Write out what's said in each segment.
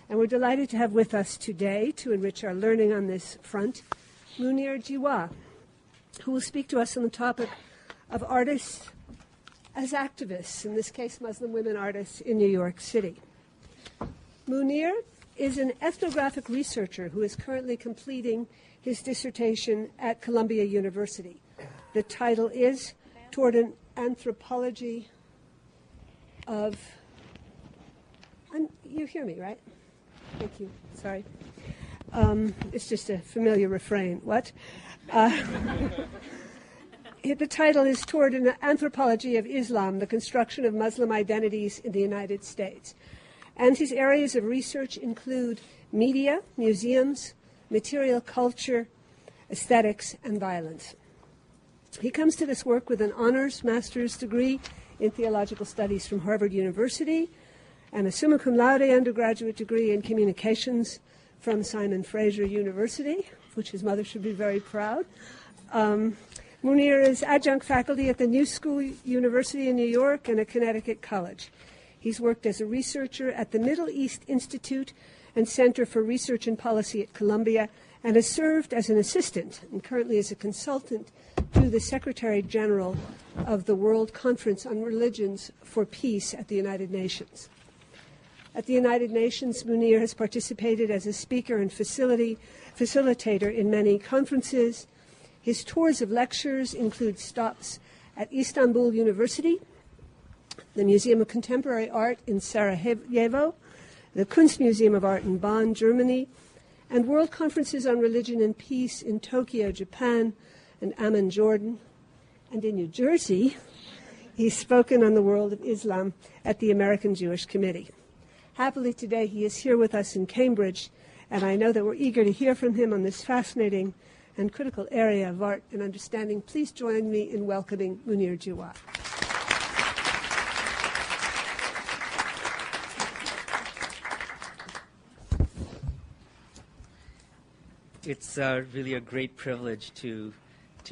And we're delighted to have with us today, to enrich our learning on this front, Munir Jiwa, who will speak to us on the topic of artists as activists, in this case Muslim women artists in New York City. Munir is an ethnographic researcher who is currently completing his dissertation at Columbia University. The title is Toward an Anthropology of... you hear me, right? Thank you. Sorry. It's just a familiar refrain. What? The title is Toward an Anthropology of Islam, the Construction of Muslim Identities in the United States. And his areas of research include media, museums, material culture, aesthetics, and violence. He comes to this work with an honors master's degree in theological studies from Harvard University and a summa cum laude undergraduate degree in communications from Simon Fraser University, of which his mother should be very proud. Munir is adjunct faculty at the New School University in New York and at Connecticut College. He's worked as a researcher at the Middle East Institute and Center for Research and Policy at Columbia, and has served as an assistant and currently as a consultant to the Secretary General of the World Conference on Religions for Peace at the United Nations. At the United Nations, Munir has participated as a speaker and facilitator in many conferences. His tours of lectures include stops at Istanbul University, the Museum of Contemporary Art in Sarajevo, the Kunstmuseum of Art in Bonn, Germany, and world conferences on religion and peace in Tokyo, Japan, and Amman, Jordan. And in New Jersey, he's spoken on the world of Islam at the American Jewish Committee. Happily today, he is here with us in Cambridge, and I know that we're eager to hear from him on this fascinating and critical area of art and understanding. Please join me in welcoming Munir Jiwa. It's really a great privilege to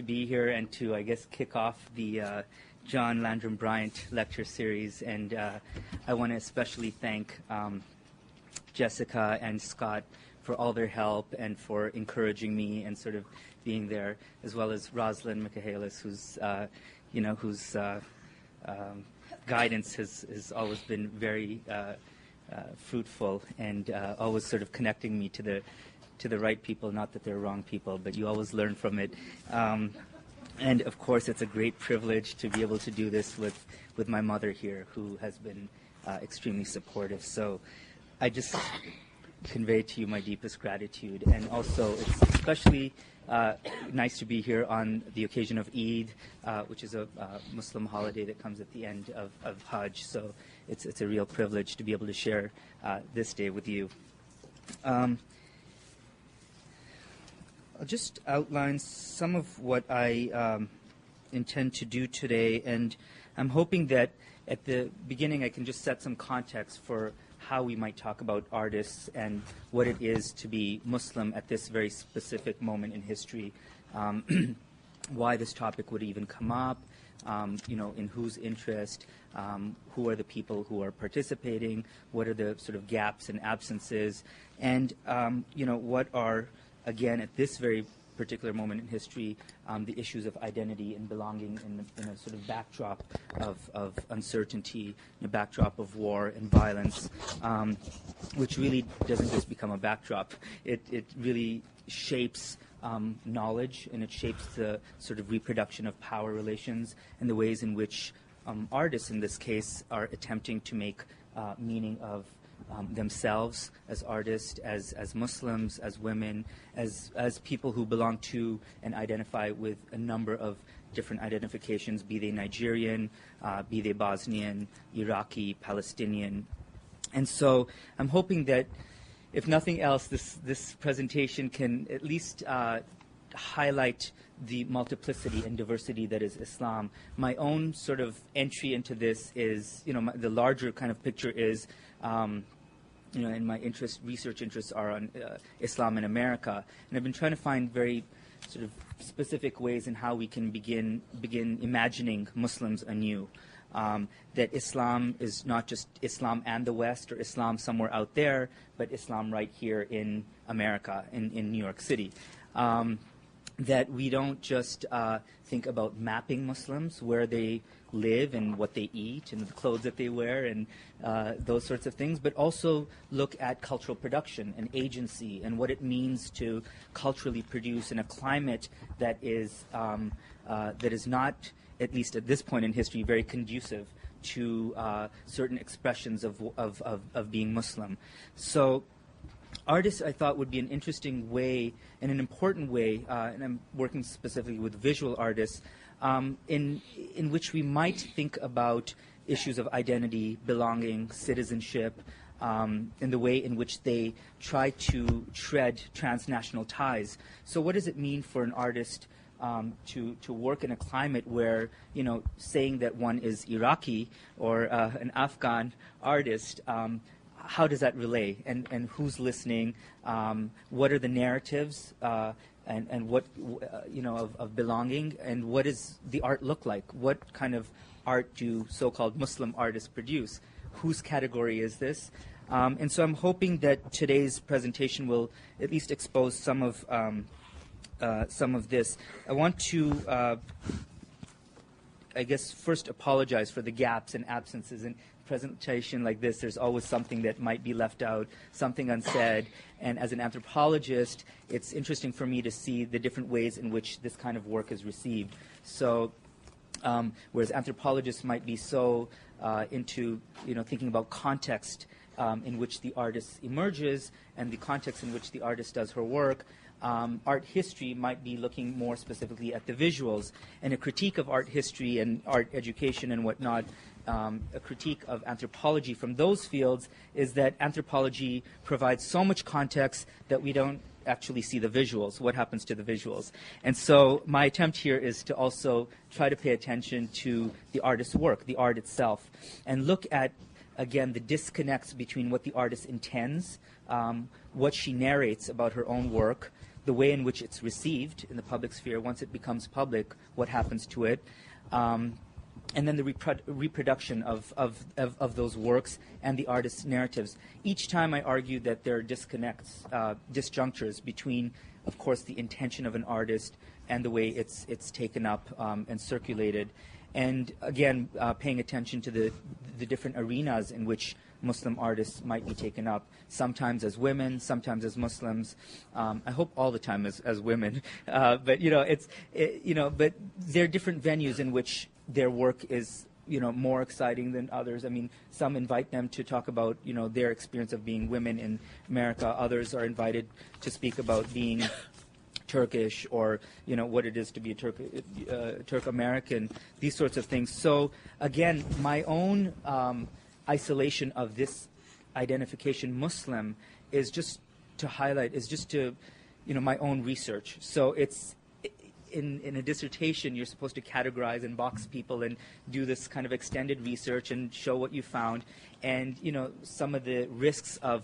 be here and to, I guess, kick off the John Landrum Bryant lecture series. And I want to especially thank Jessica and Scott for all their help and for encouraging me and sort of being there, as well as Rosalind Michaelis, whose guidance has always been very fruitful and always sort of connecting me to the right people. Not that they're wrong people, but you always learn from it. And of course, it's a great privilege to be able to do this with my mother here, who has been extremely supportive. So I just convey to you my deepest gratitude. And also, it's especially nice to be here on the occasion of Eid, which is a Muslim holiday that comes at the end of Hajj. So it's a real privilege to be able to share this day with you. I'll just outline some of what I intend to do today, and I'm hoping that at the beginning I can just set some context for how we might talk about artists and what it is to be Muslim at this very specific moment in history, why this topic would even come up, in whose interest, who are the people who are participating, what are the sort of gaps and absences, and what are, again, at this very particular moment in history, the issues of identity and belonging in a sort of backdrop of uncertainty, in a backdrop of war and violence, which really doesn't just become a backdrop. It really shapes knowledge, and it shapes the sort of reproduction of power relations and the ways in which artists, in this case, are attempting to make meaning of themselves as artists, as Muslims, as women, as people who belong to and identify with a number of different identifications, be they Nigerian, be they Bosnian, Iraqi, Palestinian. And so I'm hoping that, if nothing else, this presentation can at least highlight the multiplicity and diversity that is Islam. My own sort of entry into this is, the larger kind of picture is, and my research interests are on Islam in America, and I've been trying to find very sort of specific ways in how we can begin imagining Muslims anew. that Islam is not just Islam and the West or Islam somewhere out there, but Islam right here in America, in New York City. That we don't just think about mapping Muslims, where they live and what they eat and the clothes that they wear and those sorts of things, but also look at cultural production and agency and what it means to culturally produce in a climate that is not, at least at this point in history, very conducive to certain expressions of being Muslim. So artists, I thought, would be an interesting way and an important way, and I'm working specifically with visual artists, in which we might think about issues of identity, belonging, citizenship, in the way in which they try to tread transnational ties. So what does it mean for an artist to work in a climate where, saying that one is Iraqi or an Afghan artist, how does that relay, and who's listening? What are the narratives and what of belonging, and what does the art look like? What kind of art do so-called Muslim artists produce? Whose category is this? And so I'm hoping that today's presentation will at least expose some of this. I want to, I guess, first apologize for the gaps and absences in presentation like this. There's always something that might be left out, something unsaid, and as an anthropologist, it's interesting for me to see the different ways in which this kind of work is received. So whereas anthropologists might be so into thinking about context in which the artist emerges and the context in which the artist does her work, art history might be looking more specifically at the visuals. And a critique of art history and art education and whatnot, a critique of anthropology from those fields is that anthropology provides so much context that we don't actually see the visuals. What happens to the visuals? And so my attempt here is to also try to pay attention to the artist's work, the art itself, and look at, again, the disconnects between what the artist intends, what she narrates about her own work, the way in which it's received in the public sphere. Once it becomes public, what happens to it? And then the reproduction of those works and the artist's narratives. Each time I argue that there are disconnects, disjunctures between, of course, the intention of an artist and the way it's taken up and circulated. And again, paying attention to the different arenas in which Muslim artists might be taken up, sometimes as women, sometimes as Muslims. I hope all the time as women, but but there are different venues in which their work is more exciting than others. I mean, some invite them to talk about their experience of being women in America. Others are invited to speak about being Turkish or what it is to be a Turk-American, these sorts of things. So again, my own isolation of this identification Muslim is just to highlight, is just to my own research. So it's in a dissertation, you're supposed to categorize and box people and do this kind of extended research and show what you found. And some of the risks of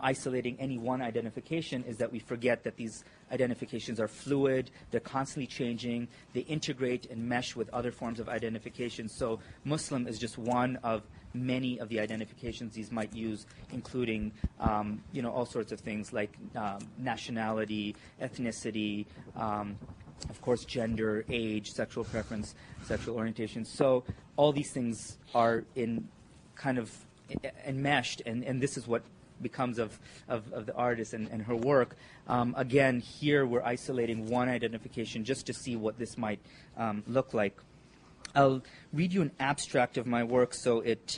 isolating any one identification is that we forget that these identifications are fluid, they're constantly changing, they integrate and mesh with other forms of identification. So Muslim is just one of many of the identifications these might use, including all sorts of things like nationality, ethnicity, of course, gender, age, sexual preference, sexual orientation. So all these things are in kind of enmeshed, and this is what becomes of the artist and her work. Again, here we're isolating one identification just to see what this might look like. I'll read you an abstract of my work so it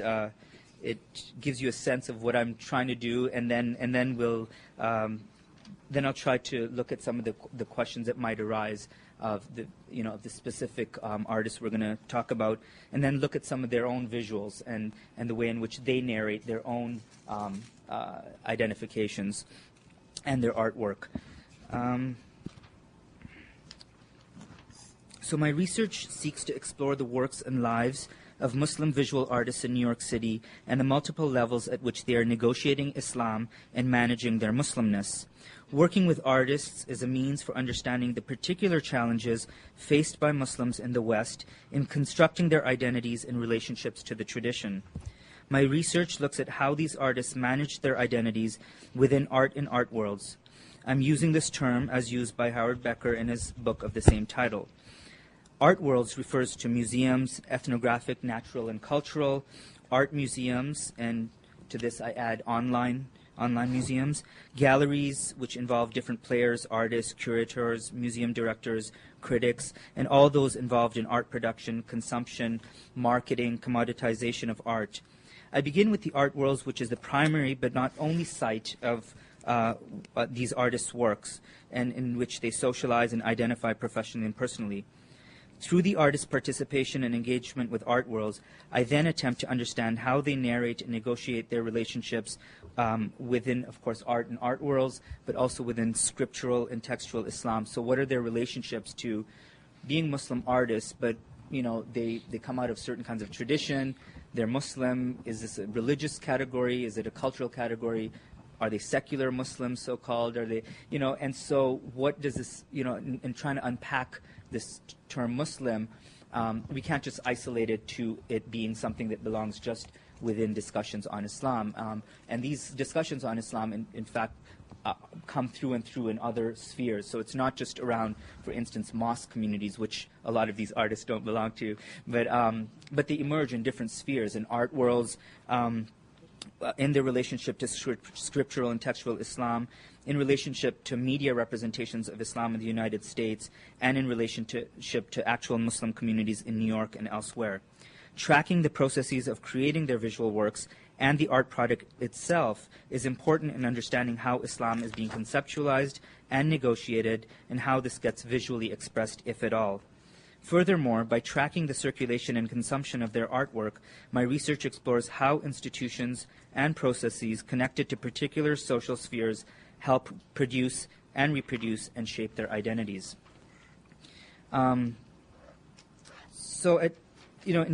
gives you a sense of what I'm trying to do, and then we'll then I'll try to look at some of the questions that might arise of the the specific artists we're going to talk about, and then look at some of their own visuals and the way in which they narrate their own identifications and their artwork. So my research seeks to explore the works and lives of Muslim visual artists in New York City and the multiple levels at which they are negotiating Islam and managing their Muslimness. Working with artists is a means for understanding the particular challenges faced by Muslims in the West in constructing their identities in relationships to the tradition. My research looks at how these artists manage their identities within art and art worlds. I'm using this term as used by Howard Becker in his book of the same title. Art worlds refers to museums, ethnographic, natural, and cultural, art museums, and to this I add online museums, galleries, which involve different players, artists, curators, museum directors, critics, and all those involved in art production, consumption, marketing, commoditization of art. I begin with the art worlds, which is the primary but not only site of these artists' works, and in which they socialize and identify professionally and personally. Through the artist's participation and engagement with art worlds, I then attempt to understand how they narrate and negotiate their relationships within, of course, art and art worlds, but also within scriptural and textual Islam. So what are their relationships to being Muslim artists, but they come out of certain kinds of tradition, they're Muslim, is this a religious category, is it a cultural category? Are they secular Muslims, so-called? Are they, and so what does this, in trying to unpack this term Muslim, we can't just isolate it to it being something that belongs just within discussions on Islam. And these discussions on Islam, in fact, come through and through in other spheres. So it's not just around, for instance, mosque communities, which a lot of these artists don't belong to, but they emerge in different spheres, in art worlds, in their relationship to scriptural and textual Islam, in relationship to media representations of Islam in the United States, and in relationship to actual Muslim communities in New York and elsewhere. Tracking the processes of creating their visual works and the art product itself is important in understanding how Islam is being conceptualized and negotiated, and how this gets visually expressed, if at all. Furthermore, by tracking the circulation and consumption of their artwork, my research explores how institutions and processes connected to particular social spheres help produce and reproduce and shape their identities. In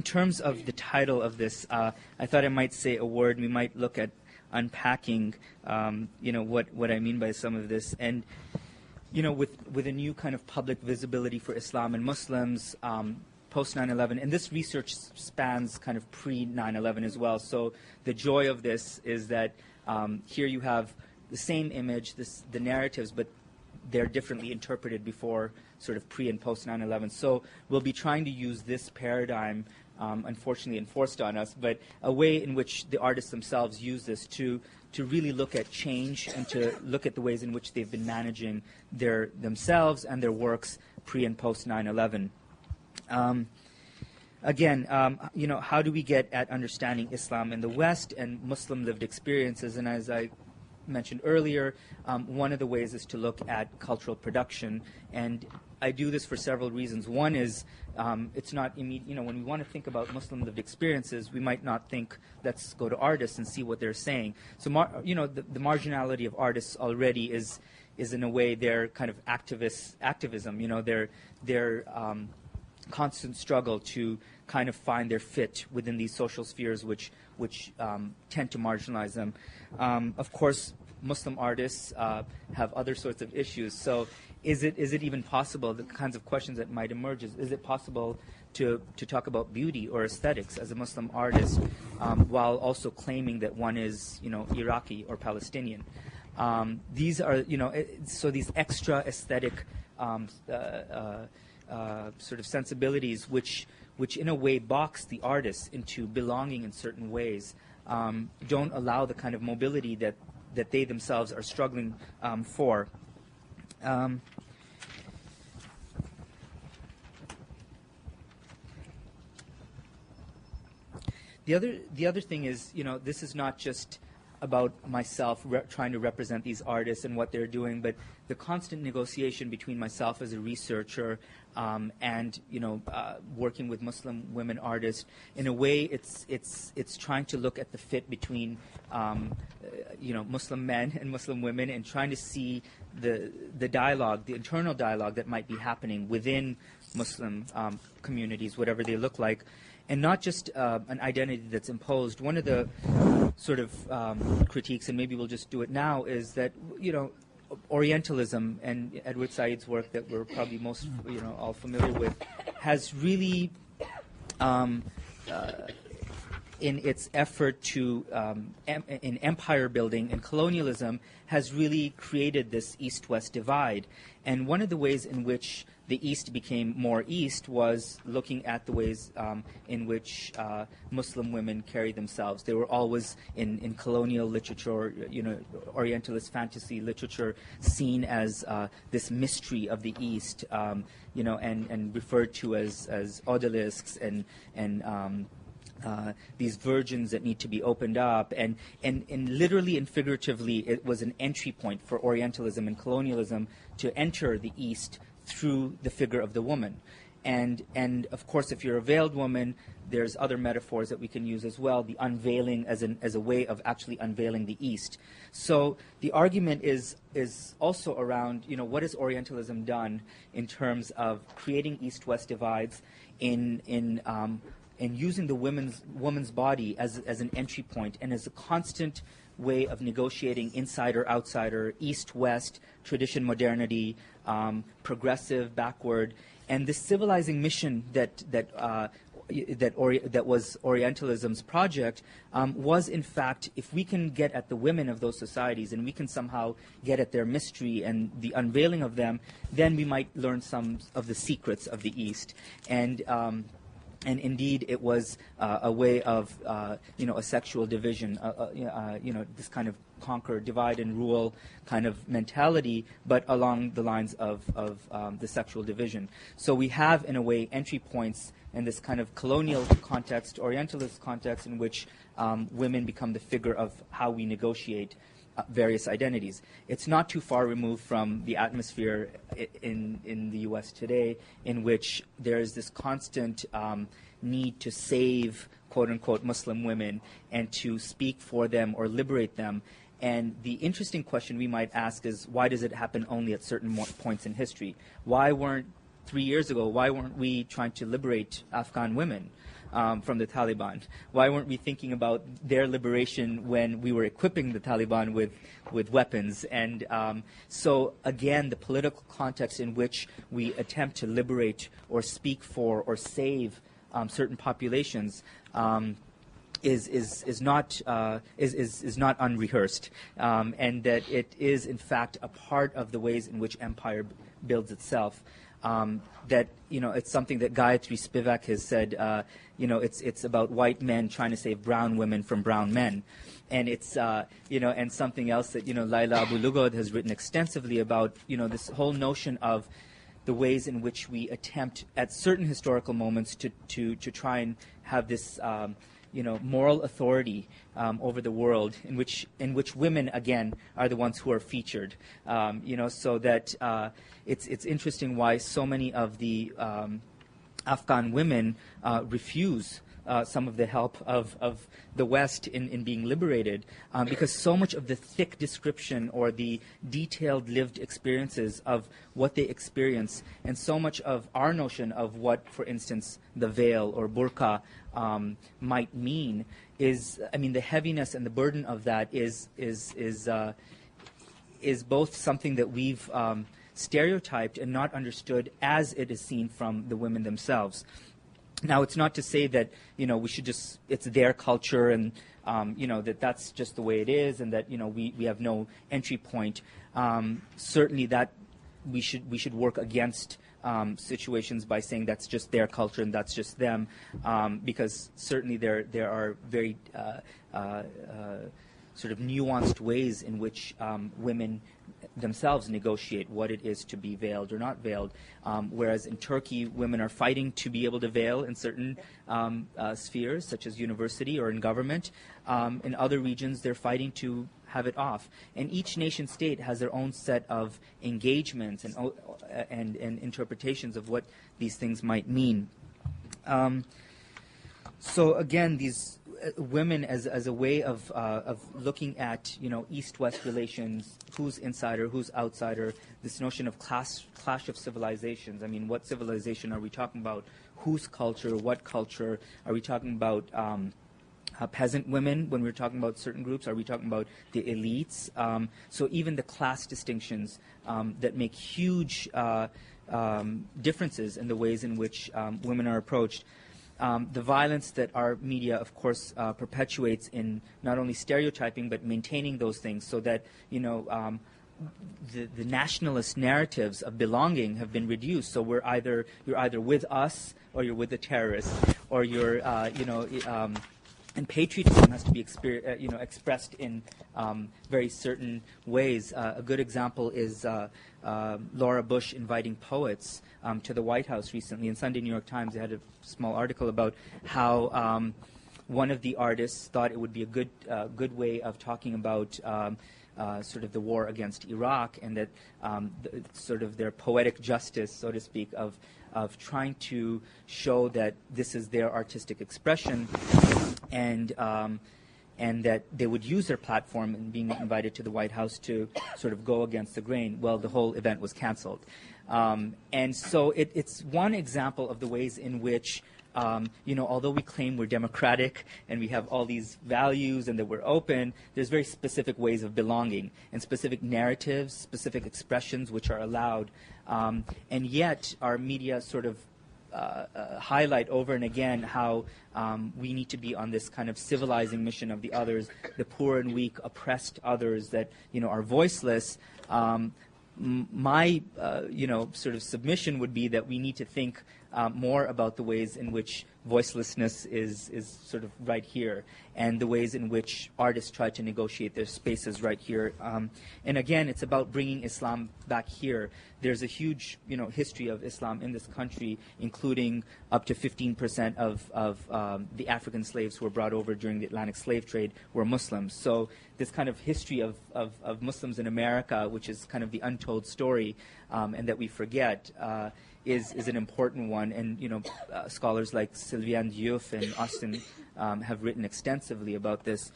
terms of the title of this, I thought I might say a word. We might look at unpacking, what I mean by some of this. And with a new kind of public visibility for Islam and Muslims post 9/11, and this research spans kind of pre 9/11 as well. So the joy of this is that here you have the same image, the narratives, but they're differently interpreted before sort of pre and post 9/11. So we'll be trying to use this paradigm, unfortunately enforced on us, but a way in which the artists themselves use this to really look at change and to look at the ways in which they've been managing themselves and their works pre and post 9/11. How do we get at understanding Islam in the West and Muslim lived experiences? And as I mentioned earlier, one of the ways is to look at cultural production, and I do this for several reasons. One is it's not immediate. When we want to think about Muslim lived experiences, we might not think, let's go to artists and see what they're saying. So the marginality of artists already is in a way their kind of activism. Their constant struggle to kind of find their fit within these social spheres which tend to marginalize them. Of course, Muslim artists have other sorts of issues. So is it even possible, the kinds of questions that might emerge, is it possible to talk about beauty or aesthetics as a Muslim artist while also claiming that one is, Iraqi or Palestinian? These are, so these extra aesthetic sort of sensibilities which in a way box the artists into belonging in certain ways, don't allow the kind of mobility that they themselves are struggling for. The other thing is, this is not just about myself trying to represent these artists and what they're doing, but the constant negotiation between myself as a researcher and working with Muslim women artists. In a way, it's trying to look at the fit between Muslim men and Muslim women, and trying to see the dialogue, the internal dialogue that might be happening within Muslim communities, whatever they look like. and not just an identity that's imposed. One of the sort of critiques, and maybe we'll just do it now, is that, Orientalism and Edward Said's work that we're probably most, all familiar with, has really, in its effort to, in empire building and colonialism, has really created this East-West divide. And one of the ways in which the East became more East was looking at the ways in which Muslim women carry themselves. They were always in colonial literature, Orientalist fantasy literature, seen as this mystery of the East, and referred to as odalisks and these virgins that need to be opened up, and literally and figuratively, it was an entry point for Orientalism and colonialism to enter the East through the figure of the woman. And of course, if you're a veiled woman, there's other metaphors that we can use as well, the unveiling as a way of actually unveiling the East. So the argument is also around, what has Orientalism done in terms of creating East-West divides in using the woman's body as an entry point and as a constant way of negotiating insider, outsider, East-West, tradition, modernity, progressive, backward, and this civilizing mission that was Orientalism's project was, in fact, if we can get at the women of those societies and we can somehow get at their mystery and the unveiling of them, then we might learn some of the secrets of the East. And indeed, it was a way of, a sexual division, this kind of conquer, divide, and rule kind of mentality, but along the lines of the sexual division. So we have, in a way, entry points in this kind of colonial context, Orientalist context, in which women become the figure of how we negotiate various identities. It's not too far removed from the atmosphere in the U.S. today, in which there is this constant need to save, quote-unquote, Muslim women and to speak for them or liberate them. And the interesting question we might ask is, why does it happen only at certain points in history? 3 years ago, why weren't we trying to liberate Afghan women from the Taliban? Why weren't we thinking about their liberation when we were equipping the Taliban with weapons? And so, again, the political context in which we attempt to liberate or speak for or save certain populations is not unrehearsed, and that it is, in fact, a part of the ways in which empire builds itself. That it's something that Gayatri Spivak has said. It's about white men trying to save brown women from brown men, and it's and something else that Laila Abu Lugod has written extensively about. This whole notion of the ways in which we attempt at certain historical moments to try and have this moral authority over the world, in which women again are the ones who are featured. So that it's interesting why so many of the Afghan women refuse some of the help of the West in being liberated, because so much of the thick description or the detailed lived experiences of what they experience, and so much of our notion of what, for instance, the veil or burqa might mean is, the heaviness and the burden of that is both something that we've stereotyped and not understood as it is seen from the women themselves. Now, it's not to say that, we should just, it's their culture and, that's just the way it is, and that, we have no entry point. Certainly that we should work against situations by saying that's just their culture and that's just them, because certainly there are very sort of nuanced ways in which women themselves negotiate what it is to be veiled or not veiled. Whereas in Turkey, women are fighting to be able to veil in certain spheres, such as university or in government. In other regions, they're fighting to have it off. And each nation state has their own set of engagements and interpretations of what these things might mean. So again, women as a way of looking at, East-West relations, who's insider, who's outsider, this notion of clash of civilizations. I mean, what civilization are we talking about? Whose culture? What culture? Are we talking about peasant women when we're talking about certain groups? Are we talking about the elites? So even the class distinctions that make huge differences in the ways in which women are approached. The violence that our media, of course, perpetuates in not only stereotyping but maintaining those things, so that the nationalist narratives of belonging have been reduced. So you're either with us or you're with the terrorists, or you're and patriotism has to be expressed in very certain ways. A good example is Laura Bush inviting poets to the White House recently. In Sunday New York Times, they had a small article about how one of the artists thought it would be a good way of talking about sort of the war against Iraq, and that sort of their poetic justice, so to speak, of trying to show that this is their artistic expression, and that they would use their platform in being invited to the White House to sort of go against the grain. Well, the whole event was canceled. And so it's one example of the ways in which, although we claim we're democratic and we have all these values and that we're open, there's very specific ways of belonging and specific narratives, specific expressions which are allowed. And yet our media sort of highlight over and again how we need to be on this kind of civilizing mission of the others, the poor and weak, oppressed others that are voiceless. My sort of submission would be that we need to think more about the ways in which voicelessness is sort of right here, and the ways in which artists try to negotiate their spaces right here. And again, it's about bringing Islam back here. There's a huge history of Islam in this country, including up to 15% of the African slaves who were brought over during the Atlantic slave trade were Muslims. So this kind of history of Muslims in America, which is kind of the untold story, and that we forget, is an important one. And scholars like Sylviane Diouf and Austin have written extensively about this.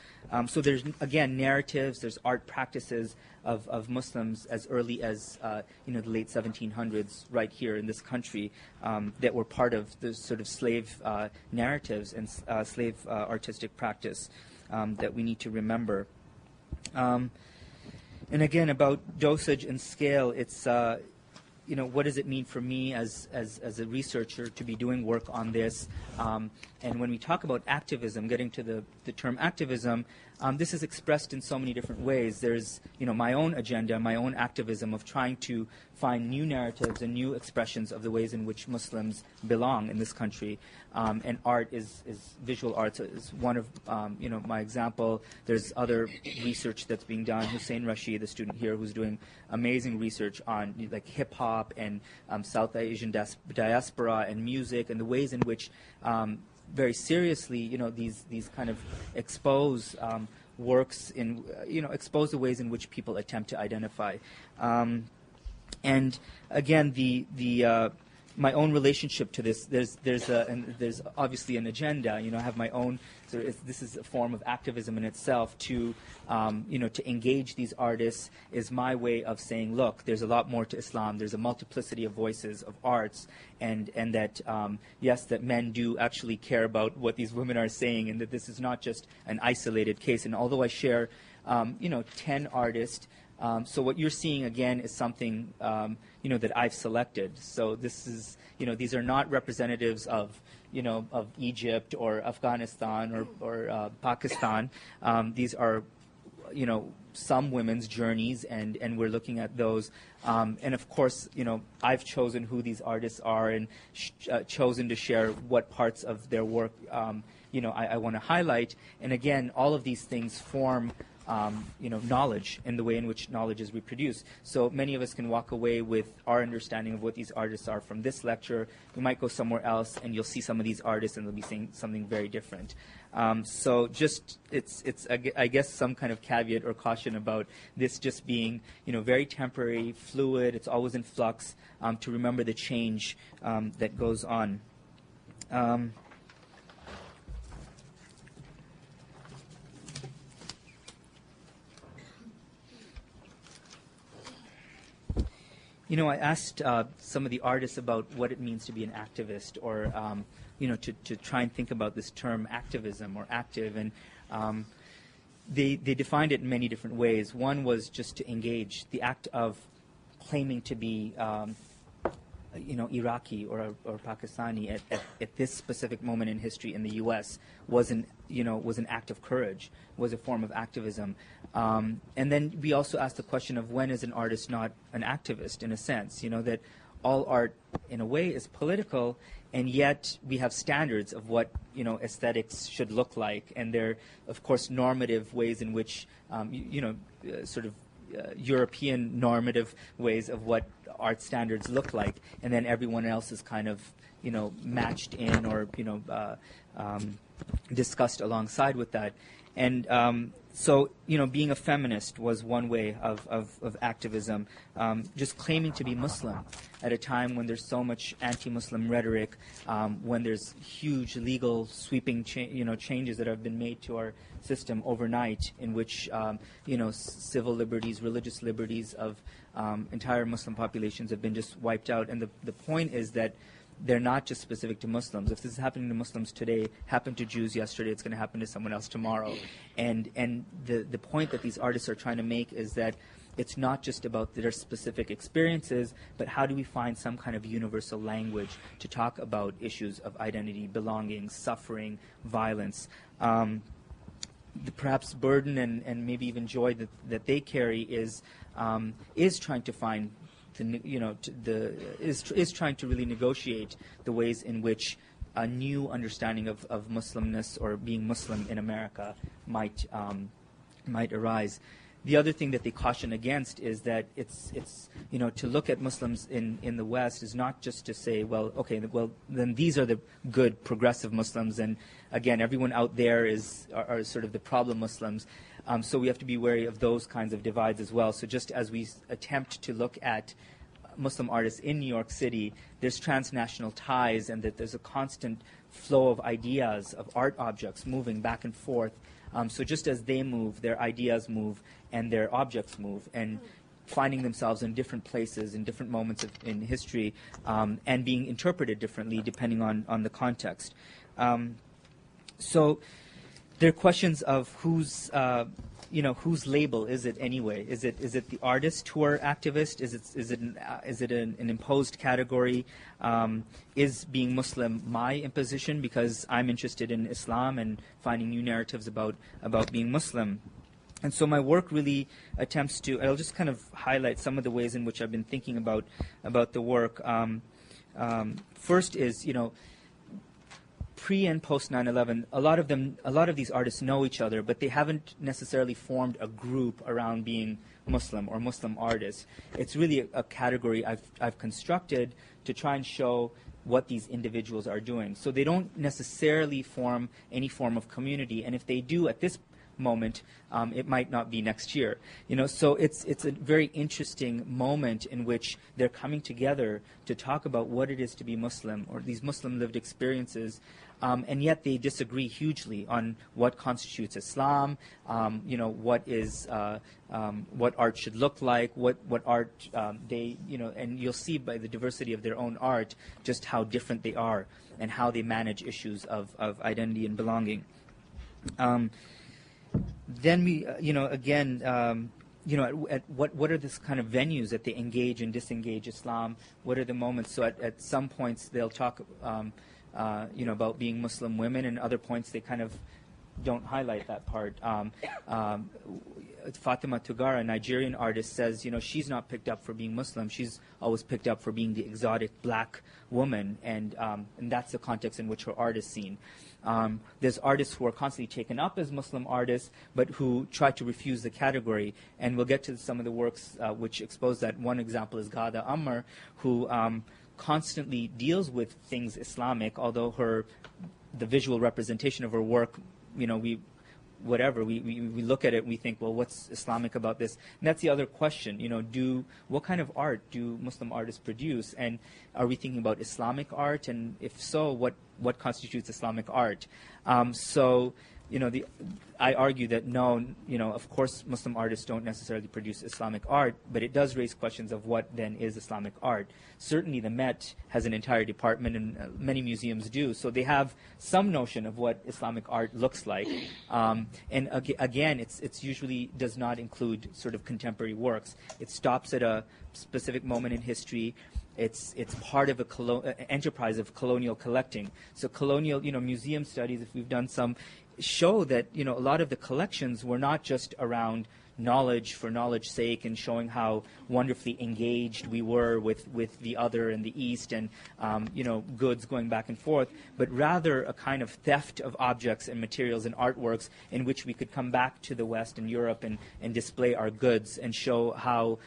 So there's, again, narratives, there's art practices of Muslims as early as the late 1700s right here in this country that were part of the sort of slave narratives and slave artistic practice that we need to remember. And again, about dosage and scale, it's what does it mean for me as a researcher to be doing work on this? And when we talk about activism, getting to the term activism, this is expressed in so many different ways. There's my own agenda, my own activism of trying to find new narratives and new expressions of the ways in which Muslims belong in this country. And art is visual arts is one of my example. There's other research that's being done. Hussein Rashid, the student here, who's doing amazing research on like hip hop and South Asian diaspora and music, and the ways in which very seriously, these kind of expose works in, expose the ways in which people attempt to identify. And again, my own relationship to this, there's obviously an agenda. I have my own. So this is a form of activism in itself. To engage these artists is my way of saying, look, there's a lot more to Islam. There's a multiplicity of voices, of arts, and that yes, that men do actually care about what these women are saying, and that this is not just an isolated case. And although I share, 10 artists. So what you're seeing again is something that I've selected. So this is these are not representatives of of Egypt or Afghanistan or Pakistan. These are some women's journeys, and we're looking at those. And of course I've chosen who these artists are and chosen to share what parts of their work I want to highlight. And again, all of these things form knowledge and the way in which knowledge is reproduced. So many of us can walk away with our understanding of what these artists are from this lecture. We might go somewhere else and you'll see some of these artists and they'll be saying something very different. So just it's I guess some kind of caveat or caution about this just being very temporary, fluid. It's always in flux. To remember the change that goes on. I asked some of the artists about what it means to be an activist, or to try and think about this term activism or active, and they defined it in many different ways. One was just to engage, the act of claiming to be Iraqi or Pakistani at this specific moment in history in the U.S. was an act of courage, was a form of activism. And then we also asked the question of when is an artist not an activist, in a sense, that all art in a way is political, and yet we have standards of what aesthetics should look like, and there are, of course, normative ways in which European normative ways of what art standards look like, and then everyone else is kind of matched in or discussed alongside with that. And so being a feminist was one way of activism, just claiming to be Muslim at a time when there's so much anti-Muslim rhetoric, when there's huge legal sweeping changes that have been made to our system overnight, in which civil liberties, religious liberties of entire Muslim populations have been just wiped out. And the point is that they're not just specific to Muslims. If this is happening to Muslims today, happened to Jews yesterday, it's going to happen to someone else tomorrow. And the point that these artists are trying to make is that it's not just about their specific experiences, but how do we find some kind of universal language to talk about issues of identity, belonging, suffering, violence. The perhaps burden and maybe even joy that they carry is trying to find is trying to really negotiate the ways in which a new understanding of Muslimness or being Muslim in America might arise. The other thing that they caution against is that it's to look at Muslims in the West is not just to say, well, then these are the good progressive Muslims, and again, everyone out there are sort of the problem Muslims. So we have to be wary of those kinds of divides as well. So just as we attempt to look at Muslim artists in New York City, there's transnational ties, and that there's a constant flow of ideas, of art objects moving back and forth. So just as they move, their ideas move, and their objects move, and finding themselves in different places, in different moments in history, and being interpreted differently depending on the context. So there are questions of whose label is it anyway? Is it the artist who are activist? Is it an imposed category? Is being Muslim my imposition because I'm interested in Islam and finding new narratives about being Muslim? And so my work really attempts to. I'll just kind of highlight some of the ways in which I've been thinking about the work. First is pre and post 9/11, a lot of these artists know each other, but they haven't necessarily formed a group around being Muslim or Muslim artists. It's really a category I've constructed to try and show what these individuals are doing. So they don't necessarily form any form of community, and if they do at this moment, it might not be next year. So it's a very interesting moment in which they're coming together to talk about what it is to be Muslim, or these Muslim lived experiences, and yet they disagree hugely on what constitutes Islam, what art should look like, what art and you'll see by the diversity of their own art just how different they are and how they manage issues of identity and belonging. Then we, at what are this kind of venues that they engage and disengage Islam? What are the moments? So at some points they'll talk, about being Muslim women, and other points they kind of don't highlight that part. Fatima Tugara, a Nigerian artist, says, she's not picked up for being Muslim. She's always picked up for being the exotic black woman, and that's the context in which her art is seen. There's artists who are constantly taken up as Muslim artists, but who try to refuse the category. And we'll get to some of the works which expose that. One example is Ghada Ammar, who constantly deals with things Islamic, although the visual representation of her work, we look at it and we think, well, what's Islamic about this? And that's the other question, what kind of art do Muslim artists produce? And are we thinking about Islamic art? And if so, what constitutes Islamic art? So I argue that no, of course Muslim artists don't necessarily produce Islamic art, but it does raise questions of what then is Islamic art. Certainly the Met has an entire department, and many museums do, so they have some notion of what Islamic art looks like. And again, it's usually does not include sort of contemporary works. It stops at a specific moment in history. It's part of an enterprise of colonial collecting. So colonial, museum studies, if we've done some, show that a lot of the collections were not just around knowledge for knowledge's sake and showing how wonderfully engaged we were with the other and the East and goods going back and forth, but rather a kind of theft of objects and materials and artworks in which we could come back to the West and Europe and display our goods and show how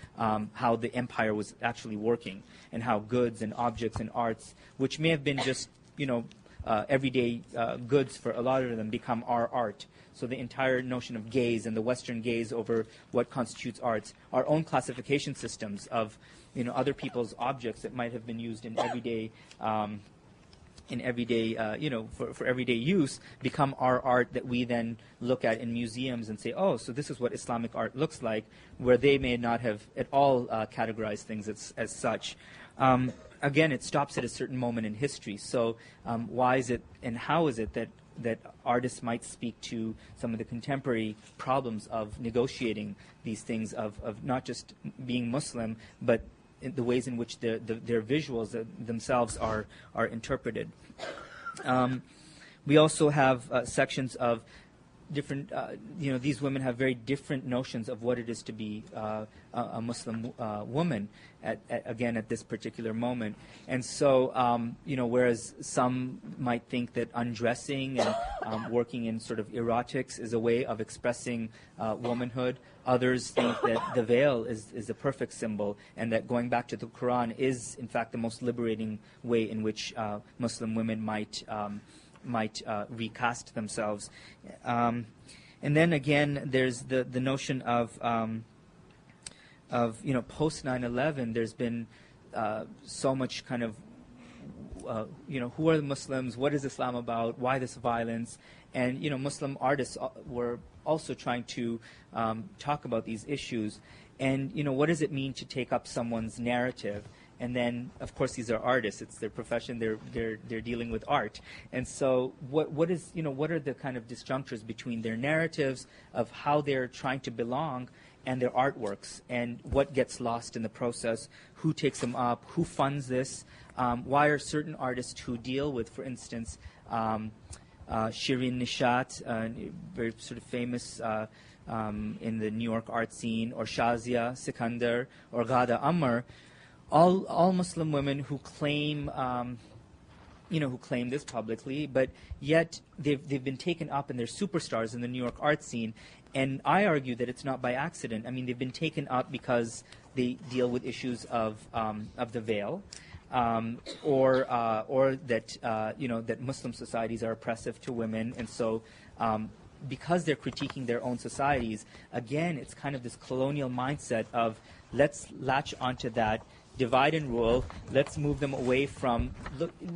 the empire was actually working and how goods and objects and arts, which may have been just everyday goods for a lot of them, become our art. So the entire notion of gaze and the Western gaze over what constitutes arts, our own classification systems of other people's objects that might have been used in everyday for everyday use, become our art that we then look at in museums and say, oh, so this is what Islamic art looks like, where they may not have at all categorized things as such. Again, it stops at a certain moment in history. So why is it and how is it that artists might speak to some of the contemporary problems of negotiating these things, of not just being Muslim, but in the ways in which their visuals themselves are interpreted. We also have sections of different, these women have very different notions of what it is to be a Muslim woman at this particular moment. And so, whereas some might think that undressing and working in sort of erotics is a way of expressing womanhood, others think that the veil is the perfect symbol, and that going back to the Quran is, in fact, the most liberating way in which Muslim women might recast themselves. And then again, there's the notion of post 9/11. There's been so much kind of who are the Muslims? What is Islam about? Why this violence? And Muslim artists were also trying to talk about these issues. And what does it mean to take up someone's narrative? And then, of course, these are artists. It's their profession. They're dealing with art. And so, what are the kind of disjunctures between their narratives of how they're trying to belong and their artworks, and what gets lost in the process? Who takes them up? Who funds this? Why are certain artists who deal with, for instance, Shirin Nishat, very sort of famous in the New York art scene, or Shazia Sikandar, or Ghada Ammar, all Muslim women who claim, who claim this publicly, but yet they've been taken up and they're superstars in the New York art scene. And I argue that it's not by accident. I mean, they've been taken up because they deal with issues of the veil, or that that Muslim societies are oppressive to women, and so. Because they're critiquing their own societies, again, it's kind of this colonial mindset of let's latch onto that, divide and rule, let's move them away from,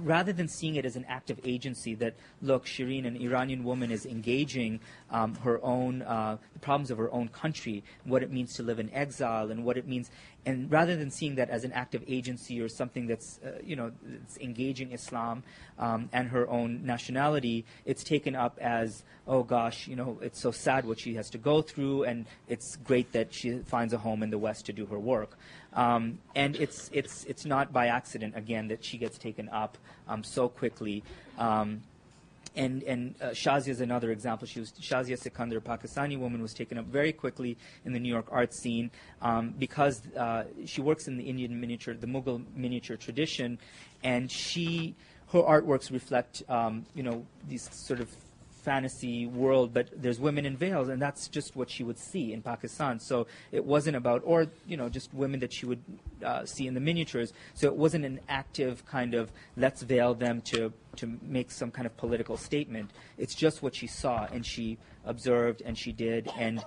rather than seeing it as an act of agency, that, look, Shirin, an Iranian woman, is engaging her own, the problems of her own country, what it means to live in exile, and what it means, and rather than seeing that as an act of agency or something that's, it's engaging Islam and her own nationality, it's taken up as, oh gosh, it's so sad what she has to go through, and it's great that she finds a home in the West to do her work. And it's not by accident, again, that she gets taken up so quickly. And Shazia is another example. Shazia Sikandar, a Pakistani woman, was taken up very quickly in the New York art scene because she works in the Indian miniature, the Mughal miniature tradition, and her artworks reflect, these sort of fantasy world, but there's women in veils, and that's just what she would see in Pakistan. So it wasn't about, or just women that she would see in the miniatures. So it wasn't an active kind of let's veil them to make some kind of political statement. It's just what she saw, and she observed, and she did, and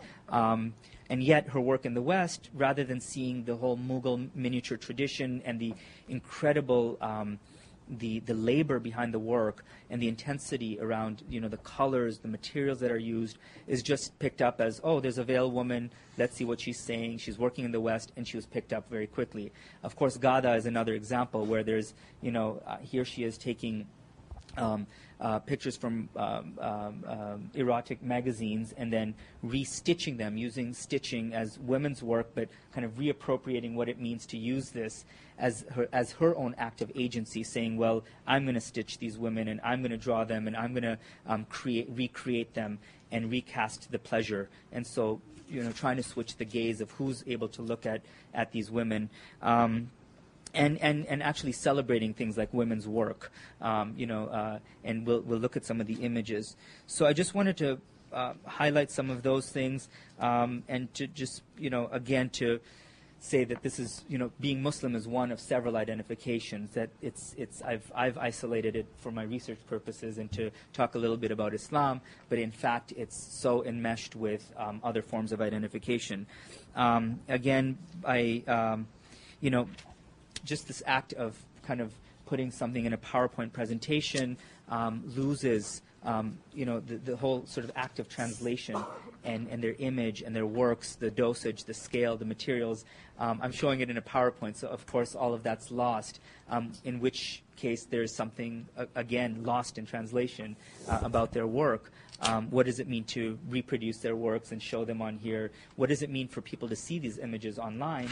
yet her work in the West, rather than seeing the whole Mughal miniature tradition and the incredible the labor behind the work and the intensity around, the colors, the materials that are used is just picked up as, oh, there's a veiled woman, let's see what she's saying. She's working in the West, and she was picked up very quickly. Of course, Gada is another example where there's, here she is taking pictures from erotic magazines and then restitching them, using stitching as women's work, but kind of reappropriating what it means to use this as her own act of agency, saying, well, I'm going to stitch these women and I'm going to draw them and I'm going to recreate them and recast the pleasure. And so, trying to switch the gaze of who's able to look at these women. And actually celebrating things like women's work, and we'll look at some of the images. So I just wanted to highlight some of those things, and to just, again, to say that this is, being Muslim is one of several identifications, that I've isolated it for my research purposes and to talk a little bit about Islam, but in fact it's so enmeshed with other forms of identification. Again, just this act of kind of putting something in a PowerPoint presentation loses, the whole sort of act of translation and their image and their works, the dosage, the scale, the materials. I'm showing it in a PowerPoint, so of course all of that's lost, in which case there's something, again, lost in translation about their work. What does it mean to reproduce their works and show them on here? What does it mean for people to see these images online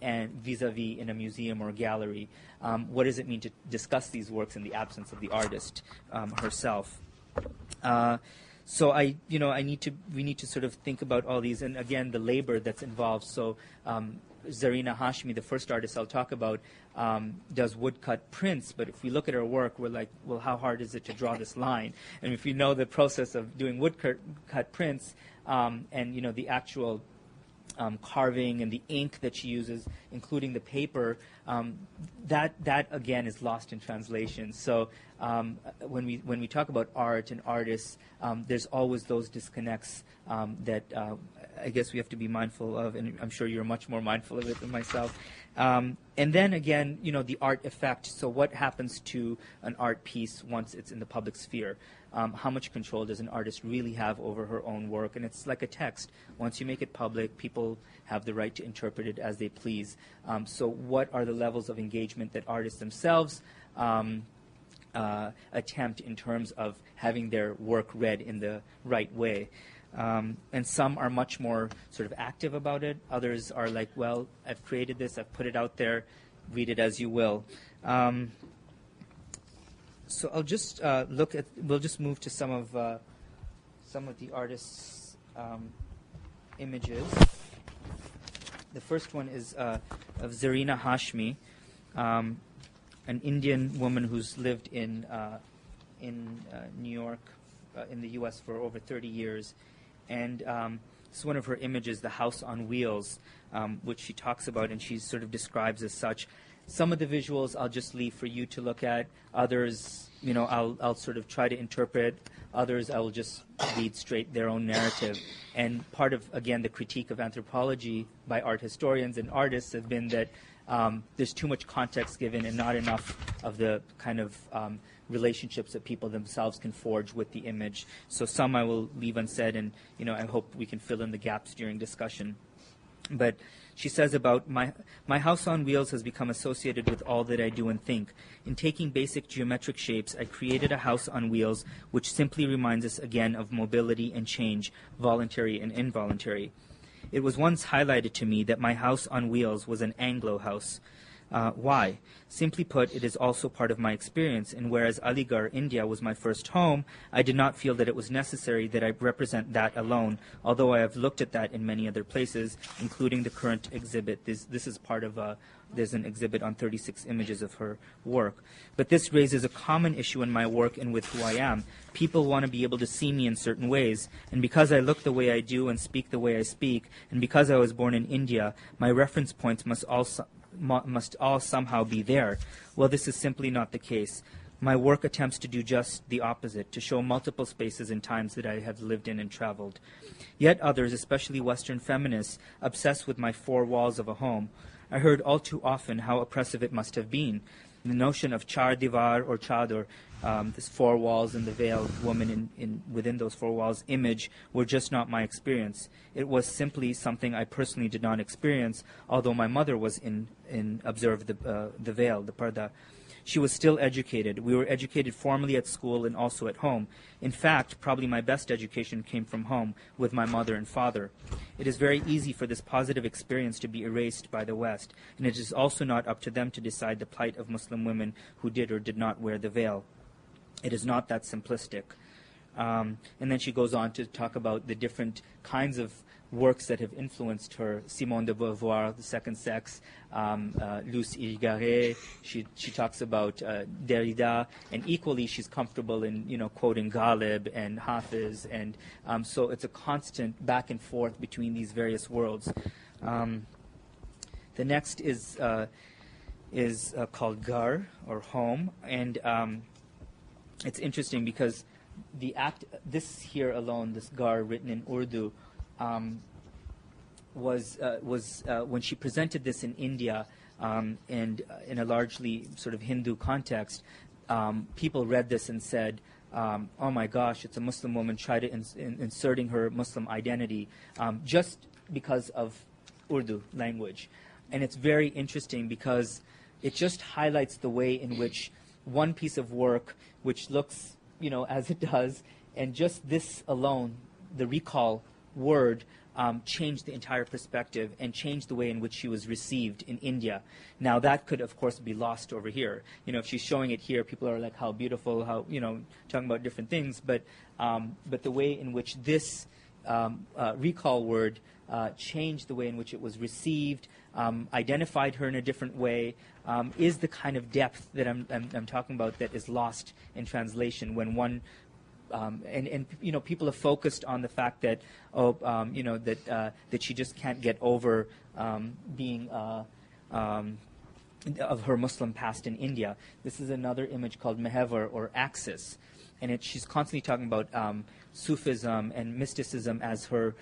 and vis-a-vis in a museum or a gallery? What does it mean to discuss these works in the absence of the artist herself? So we need to sort of think about all these, and again, the labor that's involved. So Zarina Hashmi, the first artist I'll talk about, does woodcut prints, but if we look at her work, we're like, well, how hard is it to draw this line? And if you know the process of doing woodcut prints, and the actual carving and the ink that she uses, including the paper, that again is lost in translation. So when we talk about art and artists, there's always those disconnects that I guess we have to be mindful of, and I'm sure you're much more mindful of it than myself. And then again, the art effect. So what happens to an art piece once it's in the public sphere? How much control does an artist really have over her own work? And it's like a text. Once you make it public, people have the right to interpret it as they please. So what are the levels of engagement that artists themselves attempt in terms of having their work read in the right way? And some are much more sort of active about it. Others are like, well, I've created this, I've put it out there, read it as you will. So I'll just we'll just move to some of the artists' images. The first one is of Zarina Hashmi, an Indian woman who's lived in New York, in the U.S. for over 30 years. And it's one of her images, the house on wheels, which she talks about and she sort of describes as such. Some of the visuals I'll just leave for you to look at. Others, I'll sort of try to interpret. Others, I will just read straight their own narrative. And part of, again, the critique of anthropology by art historians and artists have been that there's too much context given and not enough of the kind of relationships that people themselves can forge with the image. So some I will leave unsaid, and I hope we can fill in the gaps during discussion. But she says about my house on wheels has become associated with all that I do and think. In taking basic geometric shapes, I created a house on wheels which simply reminds us again of mobility and change, voluntary and involuntary. It was once highlighted to me that my house on wheels was an Anglo house. Why? Simply put, it is also part of my experience, and whereas Aligarh, India, was my first home, I did not feel that it was necessary that I represent that alone, although I have looked at that in many other places, including the current exhibit. This is part of there's an exhibit on 36 images of her work. But this raises a common issue in my work and with who I am. People want to be able to see me in certain ways, and because I look the way I do and speak the way I speak, and because I was born in India, my reference points must all somehow be there. Well, this is simply not the case. My work attempts to do just the opposite, to show multiple spaces and times that I have lived in and traveled. Yet others, especially Western feminists, obsess with my four walls of a home. I heard all too often how oppressive it must have been. The notion of char divar or chador, this four walls and the veiled woman within those four walls image were just not my experience. It was simply something I personally did not experience, although my mother was observed the veil, the parda. She was still educated. We were educated formally at school and also at home. In fact, probably my best education came from home with my mother and father. It is very easy for this positive experience to be erased by the West, and it is also not up to them to decide the plight of Muslim women who did or did not wear the veil. It is not that simplistic. And then she goes on to talk about the different kinds of works that have influenced her. Simone de Beauvoir, The Second Sex, Luce Irigaray. She talks about Derrida, and equally she's comfortable in quoting Ghalib and Hafiz, and so it's a constant back and forth between these various worlds. The next is called Gar, or home, and it's interesting because this here alone, this Gar written in Urdu, was when she presented this in India and in a largely sort of Hindu context, people read this and said, oh my gosh, it's a Muslim woman inserting her Muslim identity just because of Urdu language. And it's very interesting because it just highlights the way in which one piece of work, which looks, as it does, and just this alone, the recall word, changed the entire perspective and changed the way in which she was received in India. Now that could, of course, be lost over here. If she's showing it here, people are like, how beautiful, how, talking about different things. But the way in which this recall word changed the way in which it was received, identified her in a different way, is the kind of depth that I'm talking about that is lost in translation when one people have focused on the fact that that she just can't get over being of her Muslim past in India. This is another image called Mehevar, or axis, and she's constantly talking about Sufism and mysticism as her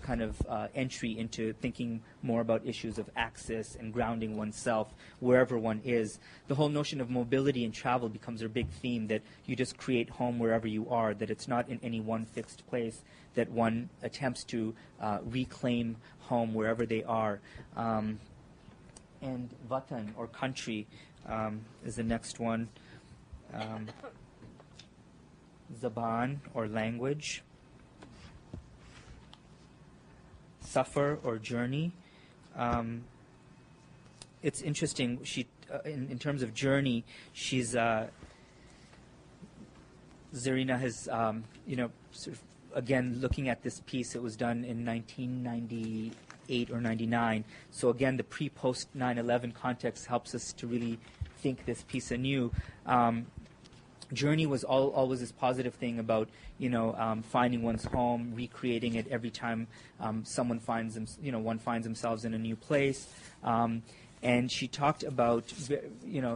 kind of entry into thinking more about issues of axis and grounding oneself wherever one is. The whole notion of mobility and travel becomes her big theme, that you just create home wherever you are, that it's not in any one fixed place, that one attempts to reclaim home wherever they are. And Vatan, or country, is the next one. Zaban, or language. Safar, or journey. It's interesting. She, in terms of journey, she's Zarina has, sort of, again, looking at this piece. It was done in 1998 or 99. So again, the pre-post 9/11 context helps us to really think this piece anew. Journey was always this positive thing about, finding one's home, recreating it every time someone finds one finds themselves in a new place. And she talked about,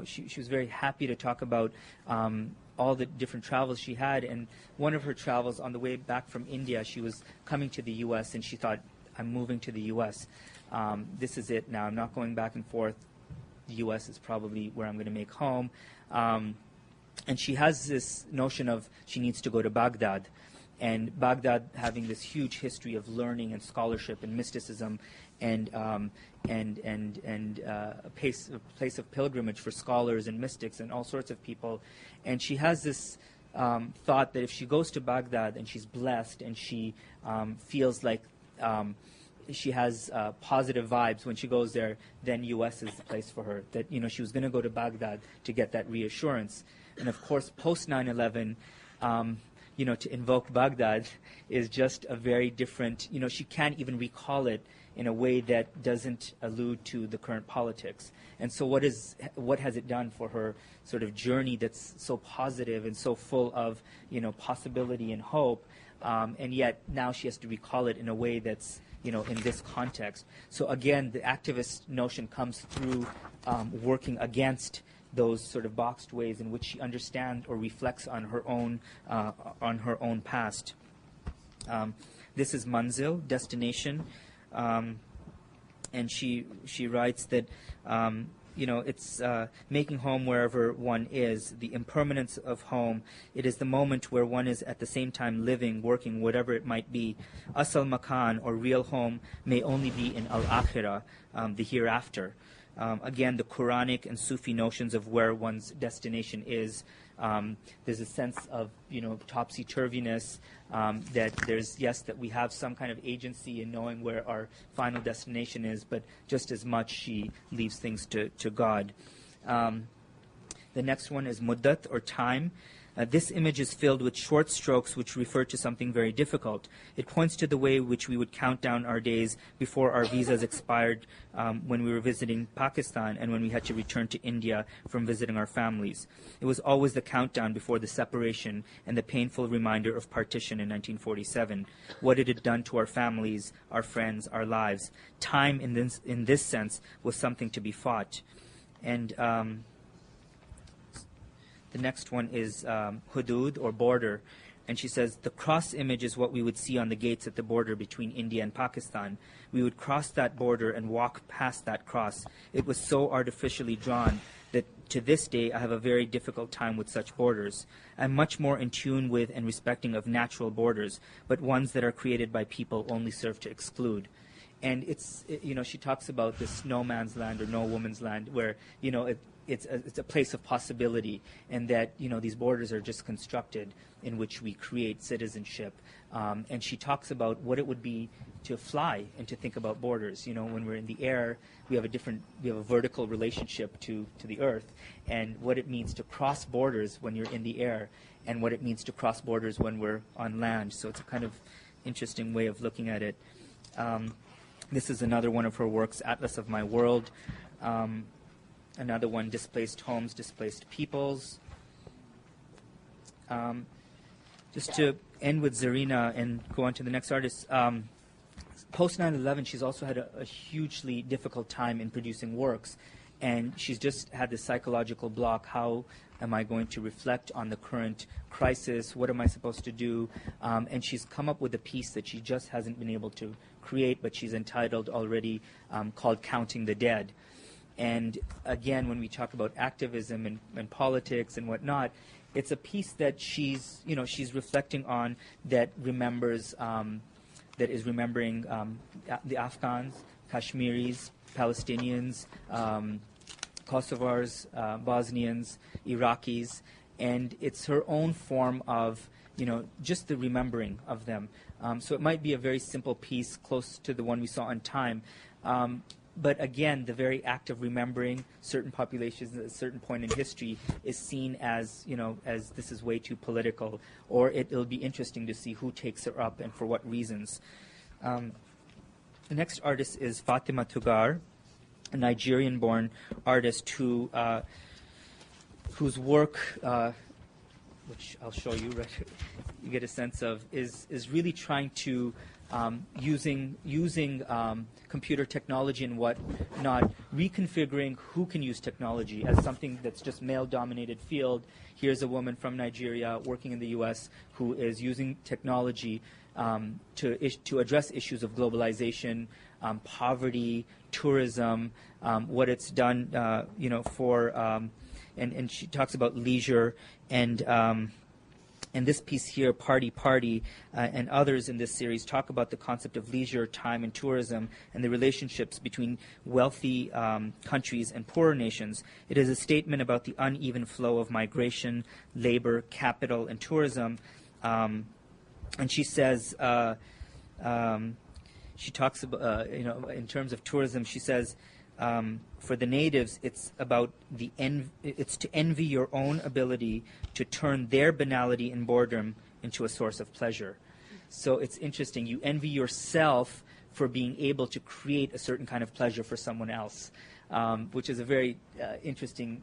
she was very happy to talk about all the different travels she had. And one of her travels, on the way back from India, she was coming to the U.S. and she thought, I'm moving to the U.S. This is it now. I'm not going back and forth. The U.S. is probably where I'm going to make home. And she has this notion of she needs to go to Baghdad, and Baghdad having this huge history of learning and scholarship and mysticism, and a place of pilgrimage for scholars and mystics and all sorts of people. And she has this thought that if she goes to Baghdad and she's blessed and she feels like she has positive vibes when she goes there, then U.S. is the place for her. That she was going to go to Baghdad to get that reassurance. And of course, post 9/11, to invoke Baghdad is just a very different. She can't even recall it in a way that doesn't allude to the current politics. And so, what has it done for her sort of journey that's so positive and so full of possibility and hope? And yet now she has to recall it in a way that's in this context. So again, the activist notion comes through working against those sort of boxed ways in which she understands or reflects on her own past. This is Manzil, destination, and she writes that it's making home wherever one is, the impermanence of home. It is the moment where one is at the same time living, working, whatever it might be. Asal makan, or real home, may only be in al-akhirah, the hereafter. Again, the Quranic and Sufi notions of where one's destination is. There's a sense of, topsy-turviness, that that we have some kind of agency in knowing where our final destination is, but just as much she leaves things to God. The next one is muddat, or time. This image is filled with short strokes which refer to something very difficult. It points to the way in which we would count down our days before our visas expired when we were visiting Pakistan and when we had to return to India from visiting our families. It was always the countdown before the separation and the painful reminder of partition in 1947. What it had done to our families, our friends, our lives. Time in this sense was something to be fought. And the next one is hudud, or border. And she says, the cross image is what we would see on the gates at the border between India and Pakistan. We would cross that border and walk past that cross. It was so artificially drawn that to this day I have a very difficult time with such borders. I'm much more in tune with and respecting of natural borders, but ones that are created by people only serve to exclude. And she talks about this no man's land or no woman's land, where, it's a place of possibility, and that these borders are just constructed in which we create citizenship. And she talks about what it would be to fly and to think about borders. When we're in the air, we have a vertical relationship to the earth, and what it means to cross borders when you're in the air, and what it means to cross borders when we're on land. So it's a kind of interesting way of looking at it. This is another one of her works, Atlas of My World. Another one, Displaced Homes, Displaced Peoples. Just to end with Zarina and go on to the next artist, post 9/11, she's also had a hugely difficult time in producing works, and she's just had this psychological block. How am I going to reflect on the current crisis? What am I supposed to do? And she's come up with a piece that she just hasn't been able to create, but she's entitled already, called Counting the Dead. And again, when we talk about activism and politics and whatnot, it's a piece that she's reflecting on, that is remembering the Afghans, Kashmiris, Palestinians, Kosovars, Bosnians, Iraqis, and it's her own form of, just the remembering of them. So it might be a very simple piece, close to the one we saw on time. But again, the very act of remembering certain populations at a certain point in history is seen as, as this is way too political, or it'll be interesting to see who takes her up and for what reasons. The next artist is Fatima Tugar, a Nigerian-born artist whose work, which I'll show you, right, you get a sense of, is really trying to using computer technology and whatnot, reconfiguring who can use technology as something that's just male-dominated field. Here's a woman from Nigeria working in the U.S. who is using technology to address issues of globalization, poverty, tourism, what it's done, and she talks about leisure and this piece here, Party, and others in this series talk about the concept of leisure, time, and tourism, and the relationships between wealthy countries and poorer nations. It is a statement about the uneven flow of migration, labor, capital, and tourism. And she says, she talks about, in terms of tourism, she says, for the natives, it's about it's to envy your own ability to turn their banality and boredom into a source of pleasure. So it's interesting. You envy yourself for being able to create a certain kind of pleasure for someone else, which is a very interesting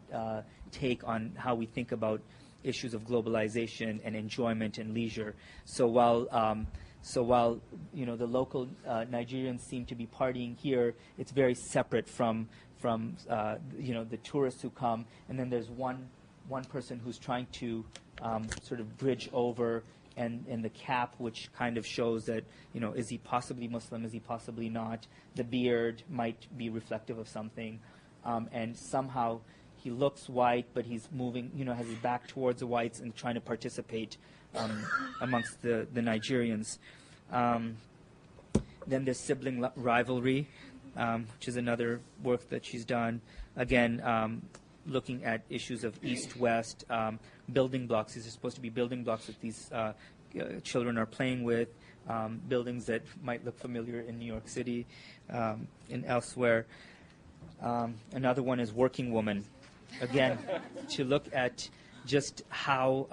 take on how we think about issues of globalization and enjoyment and leisure. So while the local Nigerians seem to be partying here, it's very separate from the tourists who come, and then there's one person who's trying to sort of bridge over, and the cap, which kind of shows that, is he possibly Muslim, is he possibly not? The beard might be reflective of something. and somehow he looks white, but he's moving, has his back towards the whites and trying to participate amongst the Nigerians. Then there's sibling rivalry, which is another work that she's done. Again, looking at issues of East-West, building blocks. These are supposed to be building blocks that these children are playing with, buildings that might look familiar in New York City and elsewhere. Another one is working woman. Again, to look at just how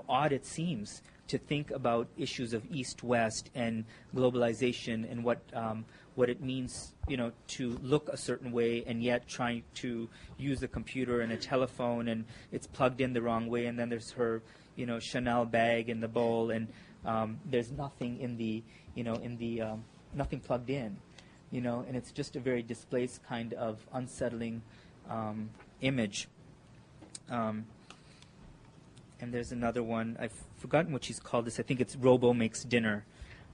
odd it seems to think about issues of East-West and globalization and what it means, to look a certain way and yet trying to use a computer and a telephone and it's plugged in the wrong way, and then there's her, Chanel bag in the bowl, and there's nothing in the, nothing plugged in, and it's just a very displaced kind of unsettling image. And there's another one, I've forgotten what she's called this, I think it's Robo Makes Dinner.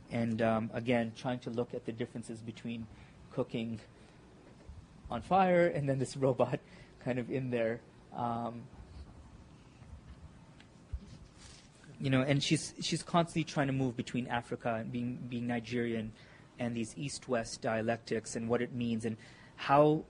And again, trying to look at the differences between cooking on fire and then this robot kind of in there. And she's constantly trying to move between Africa and being Nigerian and these East-West dialectics and what it means and how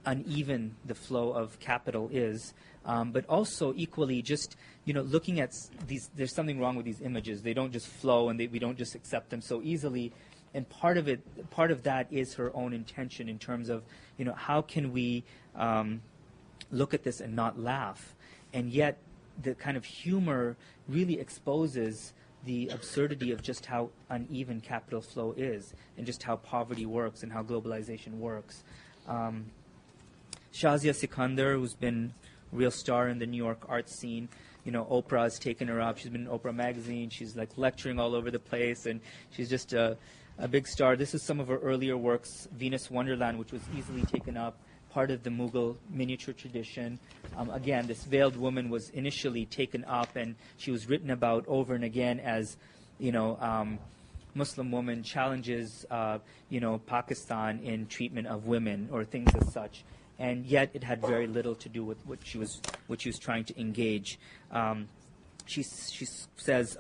uneven the flow of capital is. But also equally just, looking at these, there's something wrong with these images. They don't just flow and we don't just accept them so easily. And part of that is her own intention in terms of, how can we look at this and not laugh? And yet the kind of humor really exposes the absurdity of just how uneven capital flow is and just how poverty works and how globalization works. Shazia Sikandar, who's been a real star in the New York art scene, Oprah has taken her up. She's been in Oprah magazine. She's like lecturing all over the place, and she's just a big star. This is some of her earlier works, Venus Wonderland, which was easily taken up, part of the Mughal miniature tradition. Again, this veiled woman was initially taken up, and she was written about over and again as, Muslim woman challenges, Pakistan in treatment of women or things as such. And yet it had very little to do with what she was trying to engage. She says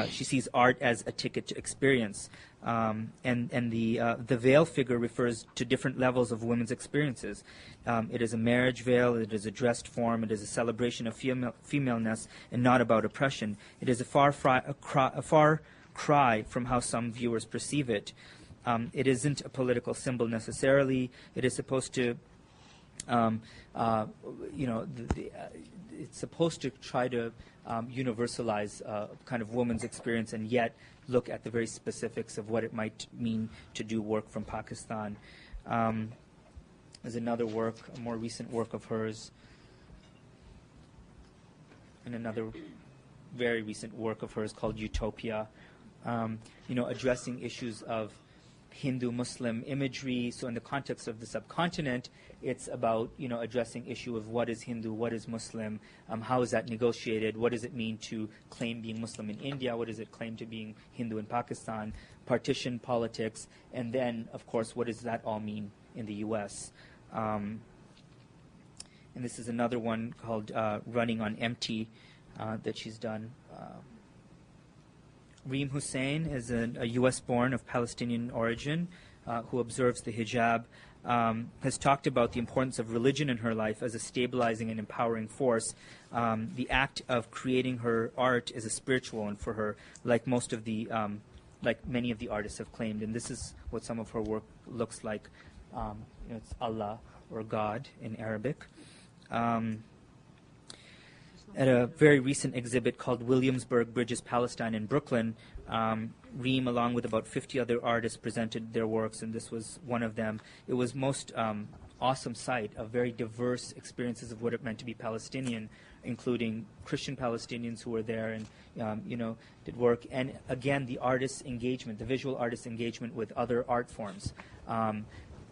she sees art as a ticket to experience, and the veil figure refers to different levels of women's experiences. It is a marriage veil, it is a dressed form, it is a celebration of femaleness and not about oppression. It is a far cry from how some viewers perceive it. It isn't a political symbol necessarily. It is supposed to it's supposed to try to universalize kind of woman's experience and yet look at the very specifics of what it might mean to do work from Pakistan. There's another work, a more recent work of hers, and another very recent work of hers called Utopia, addressing issues of Hindu-Muslim imagery. So in the context of the subcontinent, it's about, addressing issue of what is Hindu, what is Muslim, how is that negotiated, what does it mean to claim being Muslim in India, what does it claim to being Hindu in Pakistan, partition politics, and then, of course, what does that all mean in the U.S.? And this is another one called Running on Empty that she's done. Reem Hussein is a U.S.-born of Palestinian origin who observes the hijab, has talked about the importance of religion in her life as a stabilizing and empowering force. The act of creating her art is a spiritual one for her, like most of the, like many of the artists have claimed. And this is what some of her work looks like. It's Allah or God in Arabic. At a very recent exhibit called Williamsburg Bridges Palestine in Brooklyn, Reem, along with about 50 other artists, presented their works, and this was one of them. It was most awesome sight of very diverse experiences of what it meant to be Palestinian, including Christian Palestinians who were there and did work. And again, the artist's engagement, the visual artist's engagement with other art forms.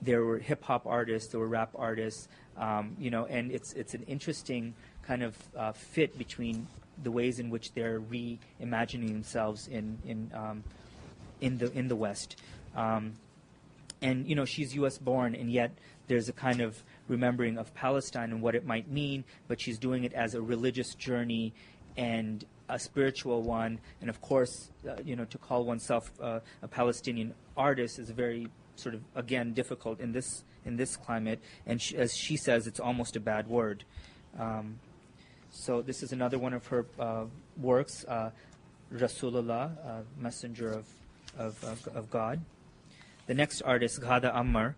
There were hip-hop artists, there were rap artists, and it's an interesting kind of fit between the ways in which they're reimagining themselves in the West. And, you know, she's U.S. born, and yet there's a kind of remembering of Palestine and what it might mean, but she's doing it as a religious journey and a spiritual one. And, of course, you know, to call oneself a Palestinian artist is very sort of, again, difficult in this climate. And as she says, it's almost a bad word. So this is another one of her works, Rasulullah, Messenger of God. The next artist, Ghada Ammar.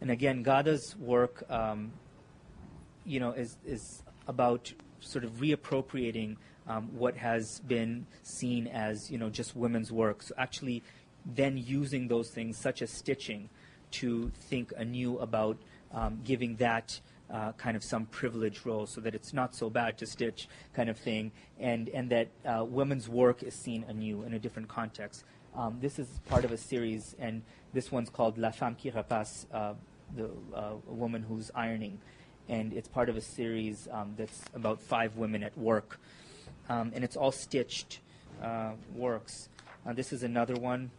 And again, Ghada's work, you know, is about sort of reappropriating what has been seen as, you know, just women's work. So actually then using those things, such as stitching, to think anew about giving that kind of some privileged role, so that it's not so bad to stitch, kind of thing, and that women's work is seen anew in a different context. This is part of a series, and this one's called La Femme qui Repasse, the woman who's ironing, and it's part of a series that's about 5 women at work, and it's all stitched works. This is another one.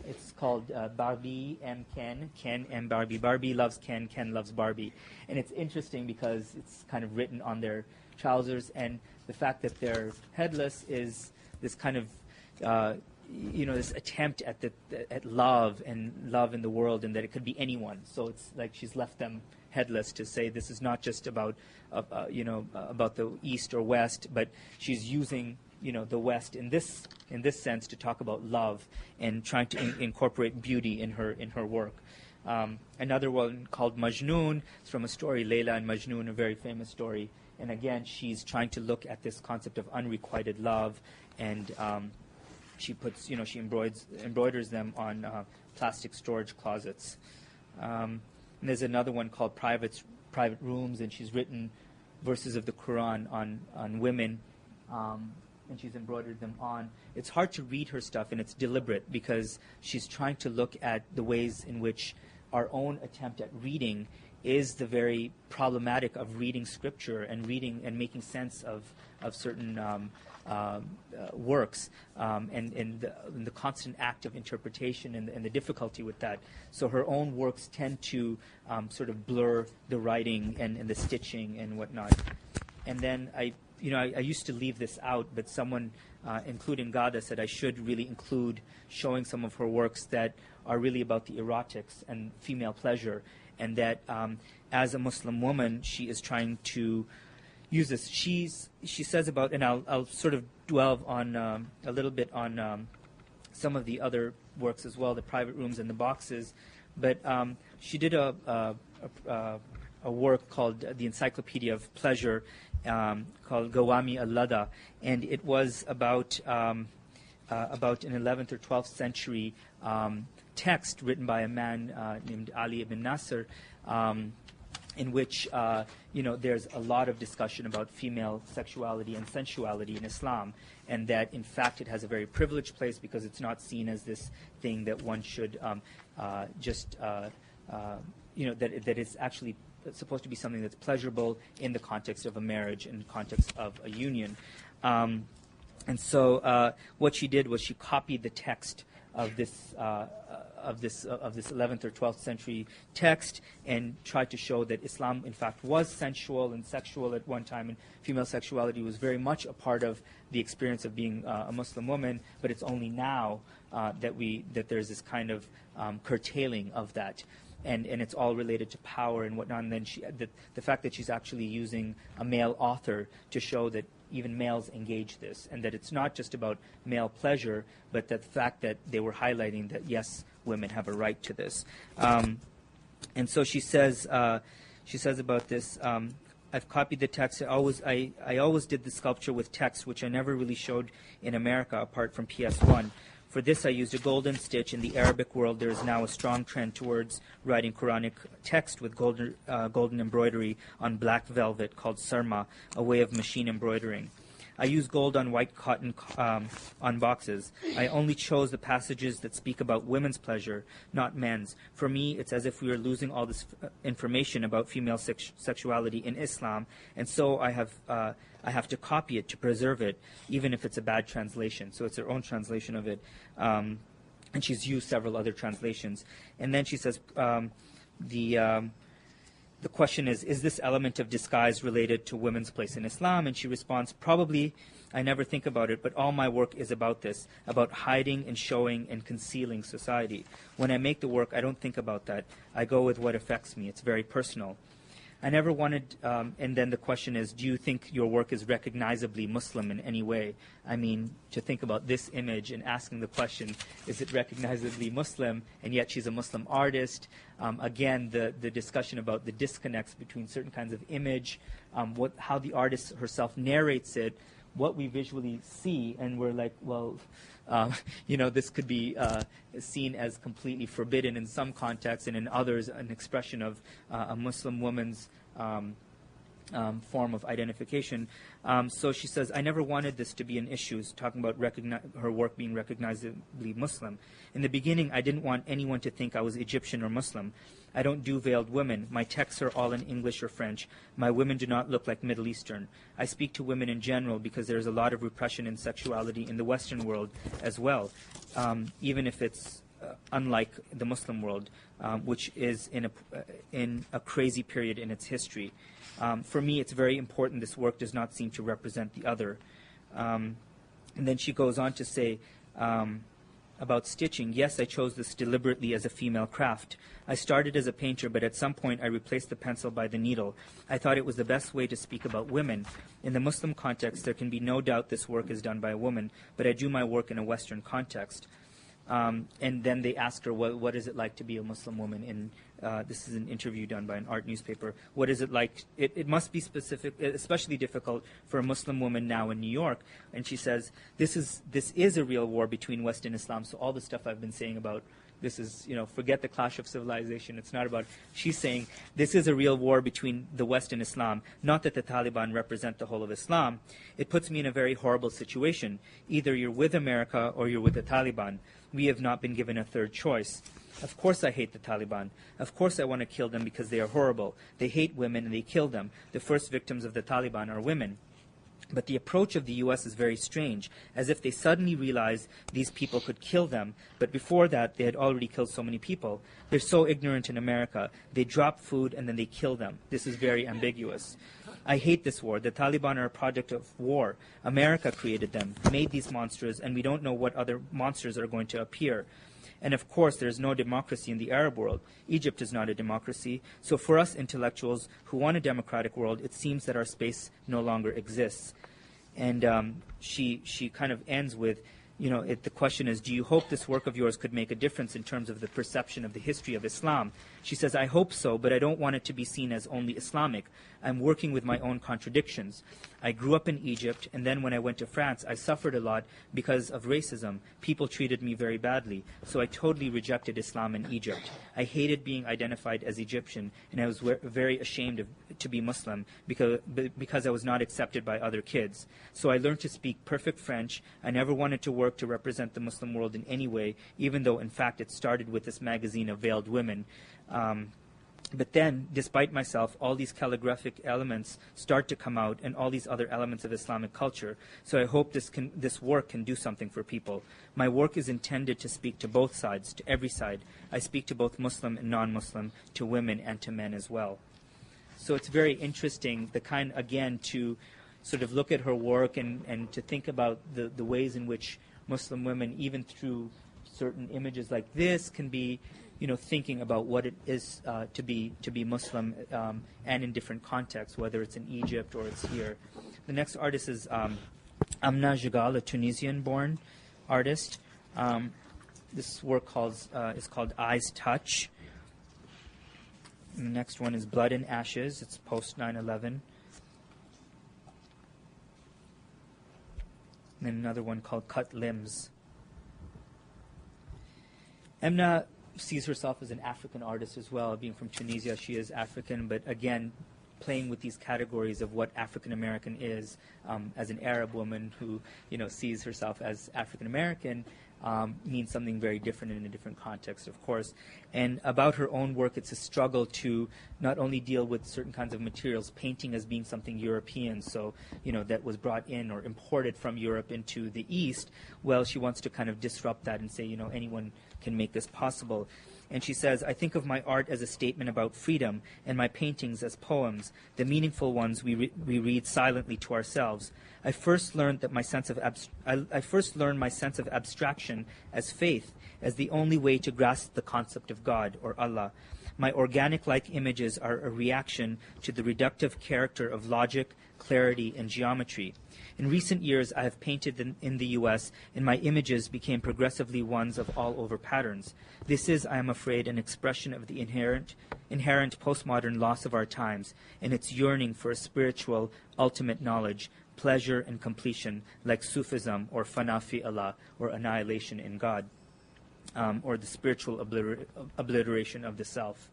It's called Barbie and Ken, Ken and Barbie. Barbie loves Ken, Ken loves Barbie. And it's interesting because it's kind of written on their trousers, and the fact that they're headless is this kind of, you know, this attempt at love and love in the world, and that it could be anyone. So it's like she's left them headless to say this is not just about, you know, about the East or West, but she's using, you know, the West in this sense to talk about love and trying to incorporate beauty in her work. Another one called Majnoon. It's from a story, Layla and Majnoon, a very famous story. And again, she's trying to look at this concept of unrequited love, and she puts, you know, she embroiders them on plastic storage closets. And there's another one called Private Rooms, and she's written verses of the Quran on women. And she's embroidered them on. It's hard to read her stuff, and it's deliberate because she's trying to look at the ways in which our own attempt at reading is the very problematic of reading scripture and reading and making sense of certain works, and the constant act of interpretation and the difficulty with that. So her own works tend to sort of blur the writing and the stitching and whatnot. And then I used to leave this out, but someone, including Ghada, said I should really include showing some of her works that are really about the erotics and female pleasure, and that as a Muslim woman, she is trying to use this. She says about, and I'll sort of dwell on a little bit on some of the other works as well, the Private Rooms and the Boxes, but she did a work called The Encyclopedia of Pleasure, called Gawami al-Lada, and it was about an 11th or 12th century text written by a man named Ali ibn Nasr, in which there's a lot of discussion about female sexuality and sensuality in Islam, and that in fact it has a very privileged place because it's not seen as this thing that one should that is actually supposed to be something that's pleasurable in the context of a marriage, in the context of a union. And so what she did was she copied the text of this 11th or 12th century text and tried to show that Islam, in fact, was sensual and sexual at one time, and female sexuality was very much a part of the experience of being a Muslim woman. But it's only now that there's this kind of curtailing of that. And it's all related to power and whatnot. And then the fact that she's actually using a male author to show that even males engage this, and that it's not just about male pleasure, but the fact that they were highlighting that, yes, women have a right to this. And so she says about this, I've copied the text. I always did the sculpture with text, which I never really showed in America apart from PS1. For this, I used a golden stitch. In the Arabic world, there is now a strong trend towards writing Quranic text with golden embroidery on black velvet called sarma, a way of machine embroidering. I use gold on white cotton on boxes. I only chose the passages that speak about women's pleasure, not men's. For me, it's as if we were losing all this information about female sexuality in Islam, and so I have to copy it to preserve it, even if it's a bad translation. So it's her own translation of it. and she's used several other translations. And then she says, the question is this element of disguise related to women's place in Islam? And she responds, probably. I never think about it, but all my work is about this, about hiding and showing and concealing society. When I make the work, I don't think about that. I go with what affects me. It's very personal. I never wanted, and then the question is, do you think your work is recognizably Muslim in any way? I mean, to think about this image and asking the question, is it recognizably Muslim? And yet she's a Muslim artist. Again, the discussion about the disconnects between certain kinds of image, how the artist herself narrates it, what we visually see, and we're like, well, this could be seen as completely forbidden in some contexts, and in others an expression of a Muslim woman's form of identification. So she says, I never wanted this to be an issue, talking about her work being recognizably Muslim. In the beginning, I didn't want anyone to think I was Egyptian or Muslim. I don't do veiled women. My texts are all in English or French. My women do not look like Middle Eastern. I speak to women in general because there's a lot of repression in sexuality in the Western world as well, even if it's unlike the Muslim world, which is in a crazy period in its history. For me, it's very important this work does not seem to represent the other. And then she goes on to say, about stitching, yes, I chose this deliberately as a female craft. I started as a painter, but at some point I replaced the pencil by the needle. I thought it was the best way to speak about women. In the Muslim context, there can be no doubt this work is done by a woman, but I do my work in a Western context. And then they asked her, what is it like to be a Muslim woman? This is an interview done by an art newspaper. What is it like? It must be especially difficult for a Muslim woman now in New York. And she says, this is a real war between West and Islam. So all the stuff I've been saying about this is, forget the clash of civilization. It's not about, she's saying, this is a real war between the West and Islam, not that the Taliban represent the whole of Islam. It puts me in a very horrible situation. Either you're with America or you're with the Taliban. We have not been given a third choice. Of course I hate the Taliban. Of course I want to kill them because they are horrible. They hate women and they kill them. The first victims of the Taliban are women. But the approach of the U.S. is very strange, as if they suddenly realized these people could kill them, but before that they had already killed so many people. They're so ignorant in America. They drop food and then they kill them. This is very ambiguous. I hate this war. The Taliban are a product of war. America created them, made these monsters, and we don't know what other monsters are going to appear. And of course, there's no democracy in the Arab world. Egypt is not a democracy. So for us intellectuals who want a democratic world, it seems that our space no longer exists. And she kind of ends with, the question is, do you hope this work of yours could make a difference in terms of the perception of the history of Islam? She says, I hope so, but I don't want it to be seen as only Islamic. I'm working with my own contradictions. I grew up in Egypt, and then when I went to France, I suffered a lot because of racism. People treated me very badly, so I totally rejected Islam in Egypt. I hated being identified as Egyptian, and I was very ashamed to be Muslim because I was not accepted by other kids. So I learned to speak perfect French. I never wanted to work to represent the Muslim world in any way, even though, in fact, it started with this magazine of veiled women. But then, despite myself, all these calligraphic elements start to come out and all these other elements of Islamic culture. So I hope this work can do something for people. My work is intended to speak to both sides, to every side. I speak to both Muslim and non-Muslim, to women and to men as well. So it's very interesting, again, to sort of look at her work and to think about the ways in which Muslim women, even through certain images like this, can be thinking about what it is to be Muslim and in different contexts, whether it's in Egypt or it's here. The next artist is Amna Jagal, a Tunisian-born artist. This work is called Eyes Touch. And the next one is Blood and Ashes. It's post 9/11. And then another one called Cut Limbs. Amna sees herself as an African artist as well. Being from Tunisia, she is African, but again, playing with these categories of what African American is, as an Arab woman who sees herself as African American. means something very different in a different context, of course. And about her own work, it's a struggle to not only deal with certain kinds of materials, painting as being something European, so, that was brought in or imported from Europe into the East. Well, she wants to kind of disrupt that and say, anyone can make this possible. And she says, I think of my art as a statement about freedom and my paintings as poems, the meaningful ones we read silently to ourselves. I first learned my sense of abstraction as faith, as the only way to grasp the concept of God or Allah. My organic-like images are a reaction to the reductive character of logic, clarity, and geometry. In recent years, I have painted in the U.S., and my images became progressively ones of all-over patterns. This is, I am afraid, an expression of the inherent postmodern loss of our times, and its yearning for a spiritual, ultimate knowledge, pleasure, and completion, like Sufism or fana fi Allah, or annihilation in God, or the spiritual obliteration of the self.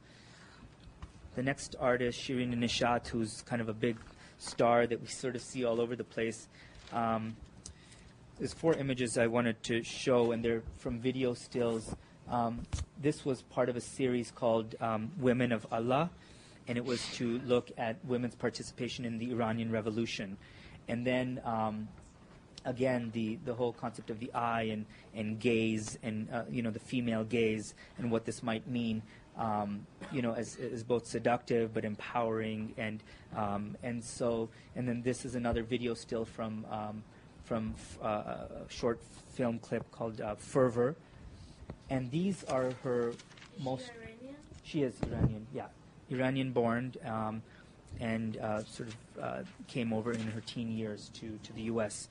The next artist, Shirin Nishat, who's kind of a big star that we sort of see all over the place. There's 4 images I wanted to show, and they're from video stills. This was part of a series called Women of Allah, and it was to look at women's participation in the Iranian Revolution. And then, again, the whole concept of the eye and gaze and, the female gaze and what this might mean. As both seductive but empowering, and then this is another video still from a short film clip called Fervor, and these are her most. She is Iranian, yeah, Iranian-born, and sort of came over in her teen years to the U.S.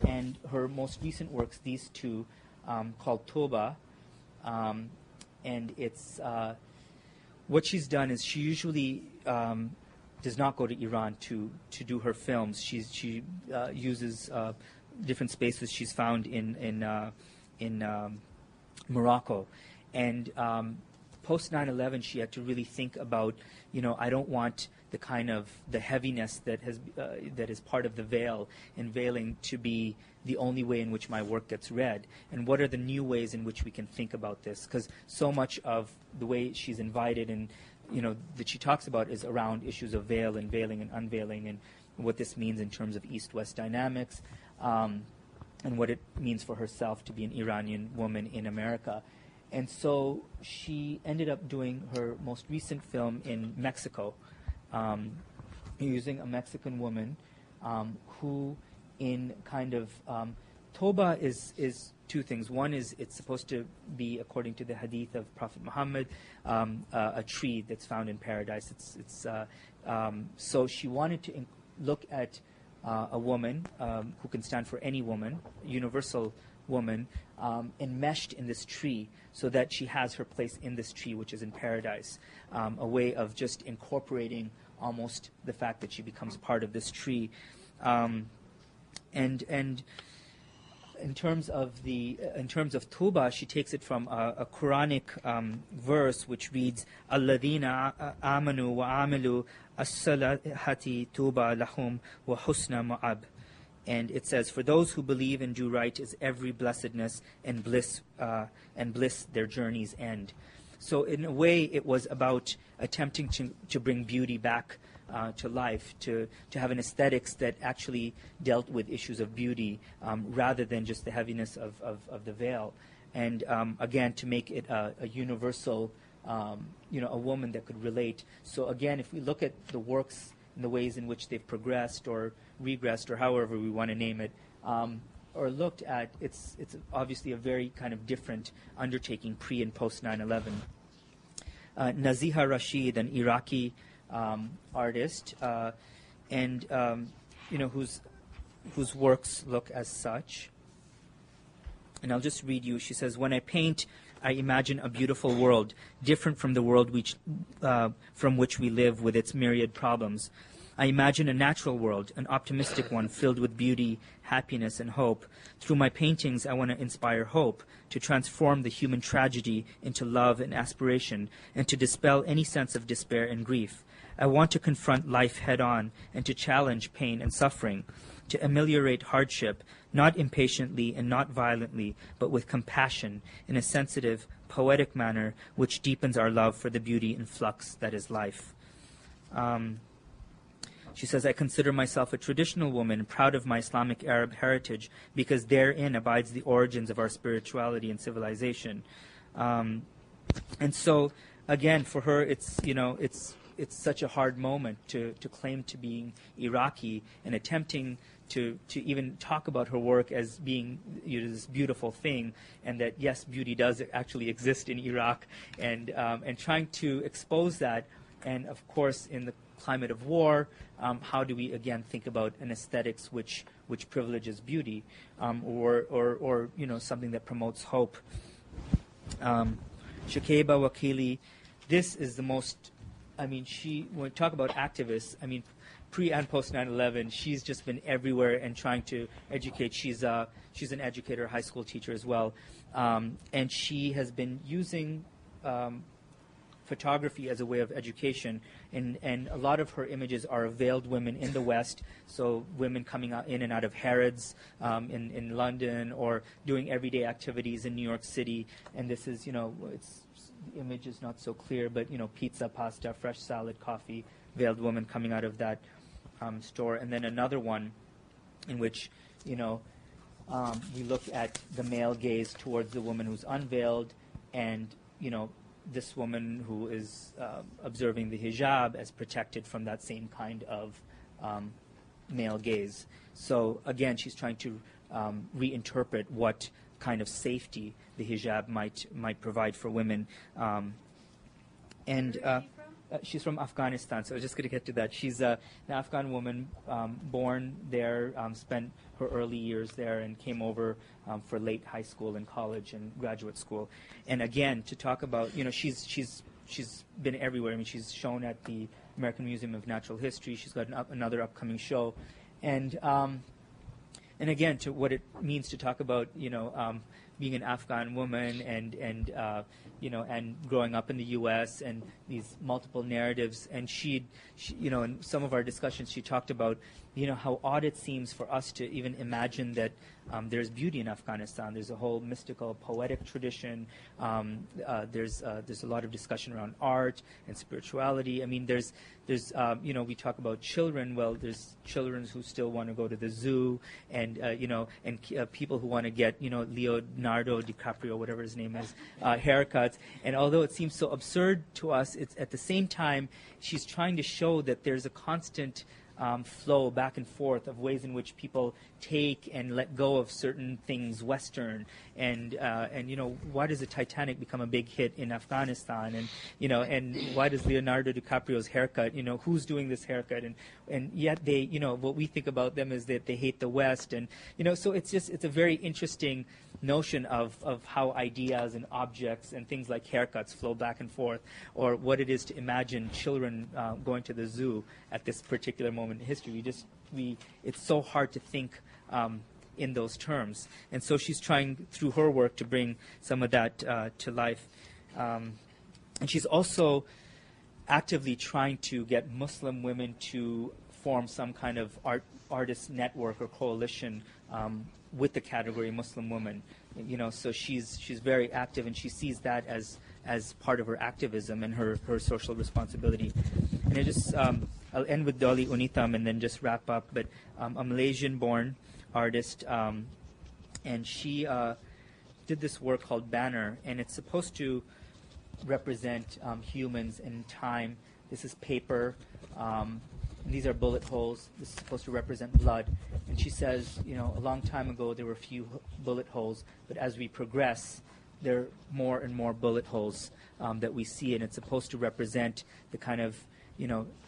And her most recent works, these 2, called Toba. And it's what she's done is she usually does not go to Iran to do her films. She uses different spaces she's found in Morocco, and post 9/11 she had to really think about, I don't want the kind of the heaviness that is part of the veil and veiling to be the only way in which my work gets read, and what are the new ways in which we can think about this, because so much of the way she's invited and that she talks about is around issues of veil and veiling and unveiling, and what this means in terms of East-West dynamics, and what it means for herself to be an Iranian woman in America. And so she ended up doing her most recent film in Mexico, using a Mexican woman who in kind of Toba is 2 things. One is it's supposed to be, according to the hadith of Prophet Muhammad, a tree that's found in paradise. So she wanted to look at a woman who can stand for any woman, universal woman, enmeshed in this tree, so that she has her place in this tree, which is in paradise, a way of just incorporating almost the fact that she becomes part of this tree. And in terms of Tuba, she takes it from a Quranic verse which reads, "Alladhina amanu wa amilu as-salihati tuba lahum wa husna ma'ab." And it says, "For those who believe and do right is every blessedness and bliss their journey's end." So in a way, it was about attempting to bring beauty back to life, to have an aesthetics that actually dealt with issues of beauty rather than just the heaviness of the veil. And again, to make it a universal, a woman that could relate. So again, if we look at the works and the ways in which they've progressed or regressed or however we want to name it, or looked at, it's obviously a very kind of different undertaking pre and post 9/11. Naziha Rashid, an Iraqi artist, and whose works look as such. And I'll just read you. She says, "When I paint, I imagine a beautiful world, different from the world from which we live with its myriad problems. I imagine a natural world, an optimistic one filled with beauty, happiness, and hope. Through my paintings, I want to inspire hope, to transform the human tragedy into love and aspiration, and to dispel any sense of despair and grief. I want to confront life head-on and to challenge pain and suffering, to ameliorate hardship, not impatiently and not violently, but with compassion, in a sensitive, poetic manner which deepens our love for the beauty and flux that is life. She says, I consider myself a traditional woman, proud of my Islamic Arab heritage, because therein abides the origins of our spirituality and civilization. And so, again, for her, it's such a hard moment to claim to being Iraqi and attempting to even talk about her work as being this beautiful thing, and that, yes, beauty does actually exist in Iraq, and trying to expose that. And, of course, in the climate of war, how do we, again, think about an aesthetics which privileges beauty, or something that promotes hope. Shakeba Wakili, this is the most, when we talk about activists, pre and post 9/11, she's just been everywhere and trying to educate. She's an educator, high school teacher as well, and she has been using photography as a way of education, and a lot of her images are of veiled women in the West, so women coming out in and out of Harrods in London, or doing everyday activities in New York City. And this is, the image is not so clear, but pizza, pasta, fresh salad, coffee, veiled woman coming out of that store. And then another one in which we look at the male gaze towards the woman who's unveiled, and this woman who is observing the hijab as protected from that same kind of male gaze. So again, she's trying to reinterpret what kind of safety the hijab might provide for women. She's from Afghanistan, so I was just going to get to that. She's an Afghan woman, born there, spent her early years there, and came over for late high school and college and graduate school. And again, to talk about, she's been everywhere. She's shown at the American Museum of Natural History. She's got another upcoming show, and again, to what it means to talk about, being an Afghan woman and growing up in the U.S. and these multiple narratives. And she in some of our discussions, she talked about, how odd it seems for us to even imagine that there's beauty in Afghanistan. There's a whole mystical, poetic tradition. There's a lot of discussion around art and spirituality. There's we talk about children. Well, there's children who still want to go to the zoo, and people who want to get Leonardo DiCaprio, whatever his name is, haircuts. And although it seems so absurd to us, it's at the same time she's trying to show that there's a constant flow back and forth of ways in which people take and let go of certain things Western, and why does the Titanic become a big hit in Afghanistan, and why does Leonardo DiCaprio's haircut, who's doing this haircut, and yet they, what we think about them is that they hate the West, and so it's a very interesting notion of how ideas and objects and things like haircuts flow back and forth, or what it is to imagine children going to the zoo at this particular moment in history. It's so hard to think in those terms. And so she's trying, through her work, to bring some of that to life. And she's also actively trying to get Muslim women to form some kind of artist network or coalition with the category Muslim woman. So she's very active, and she sees that as part of her activism and her social responsibility. And I'll end with Dolly Unitam and then just wrap up. But a Malaysian-born artist, and she did this work called Banner, and it's supposed to represent humans in time. This is paper. These are bullet holes. This is supposed to represent blood. And she says, a long time ago there were few bullet holes, but as we progress, there are more and more bullet holes that we see, and it's supposed to represent the kind of,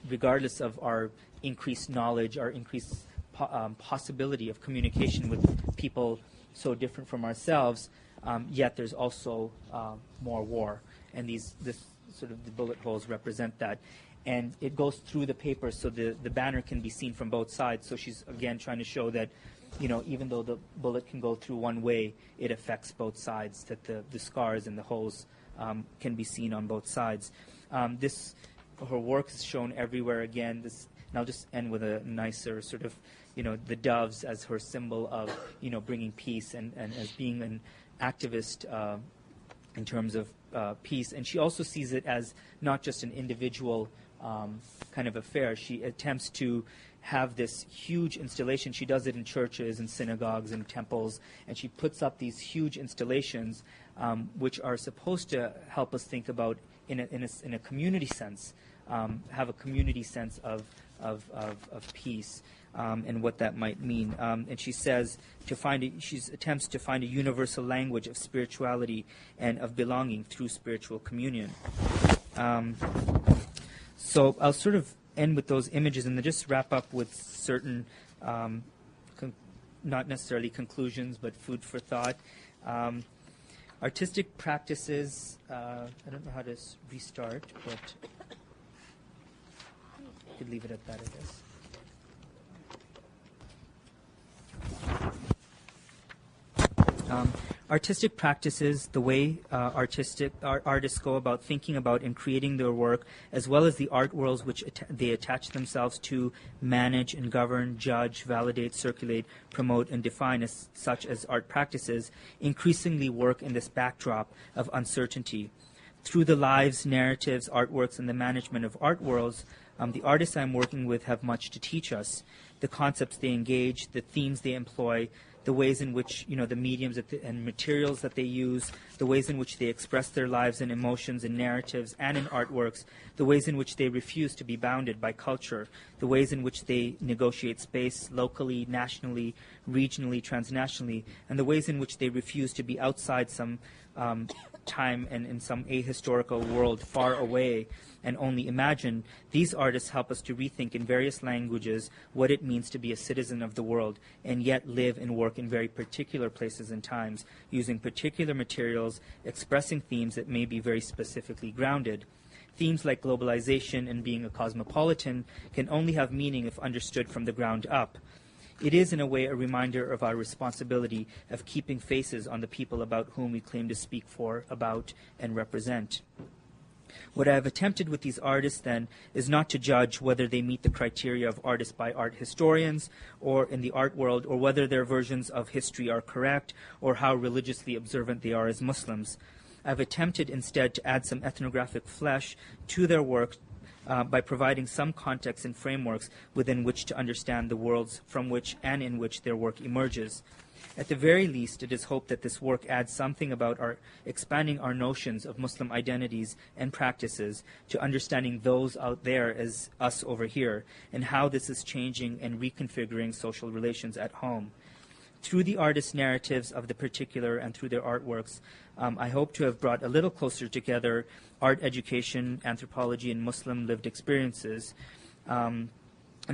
regardless of our increased knowledge, our increased possibility of communication with people so different from ourselves, yet there's also more war, and this sort of the bullet holes represent that. And it goes through the paper, so the banner can be seen from both sides. So she's, again, trying to show that, even though the bullet can go through one way, it affects both sides, that the scars and the holes can be seen on both sides. Her work is shown everywhere again. And I'll just end with a nicer sort of, the doves as her symbol of, bringing peace and as being an activist in terms of peace. And she also sees it as not just an individual kind of affair. She attempts to have this huge installation. She does it in churches and synagogues and temples, and she puts up these huge installations which are supposed to help us think about in a community sense, have a community sense of peace and what that might mean. And she says she attempts to find a universal language of spirituality and of belonging through spiritual communion. So I'll sort of end with those images and then just wrap up with certain, not necessarily conclusions, but food for thought. Artistic practices, I don't know how to restart, but I could leave it at that, I guess. Artistic practices, the way artists go about thinking about and creating their work, as well as the art worlds which they attach themselves to, manage and govern, judge, validate, circulate, promote, and define such as art practices, increasingly work in this backdrop of uncertainty. Through the lives, narratives, artworks, and the management of art worlds, the artists I'm working with have much to teach us. The concepts they engage, the themes they employ, the ways in which, the mediums and materials that they use, the ways in which they express their lives and emotions in narratives and in artworks, the ways in which they refuse to be bounded by culture, the ways in which they negotiate space locally, nationally, regionally, transnationally, and the ways in which they refuse to be outside some time and in some ahistorical world far away and only imagine. These artists help us to rethink in various languages what it means to be a citizen of the world and yet live and work in very particular places and times, using particular materials, expressing themes that may be very specifically grounded. Themes like globalization and being a cosmopolitan can only have meaning if understood from the ground up. It is, in a way, a reminder of our responsibility of keeping faces on the people about whom we claim to speak for, about, and represent. What I have attempted with these artists, then, is not to judge whether they meet the criteria of artists by art historians or in the art world, or whether their versions of history are correct, or how religiously observant they are as Muslims. I have attempted instead to add some ethnographic flesh to their work by providing some context and frameworks within which to understand the worlds from which and in which their work emerges. At the very least, it is hoped that this work adds something about expanding our notions of Muslim identities and practices to understanding those out there as us over here, and how this is changing and reconfiguring social relations at home. Through the artists' narratives of the particular and through their artworks, I hope to have brought a little closer together art education, anthropology, and Muslim lived experiences. And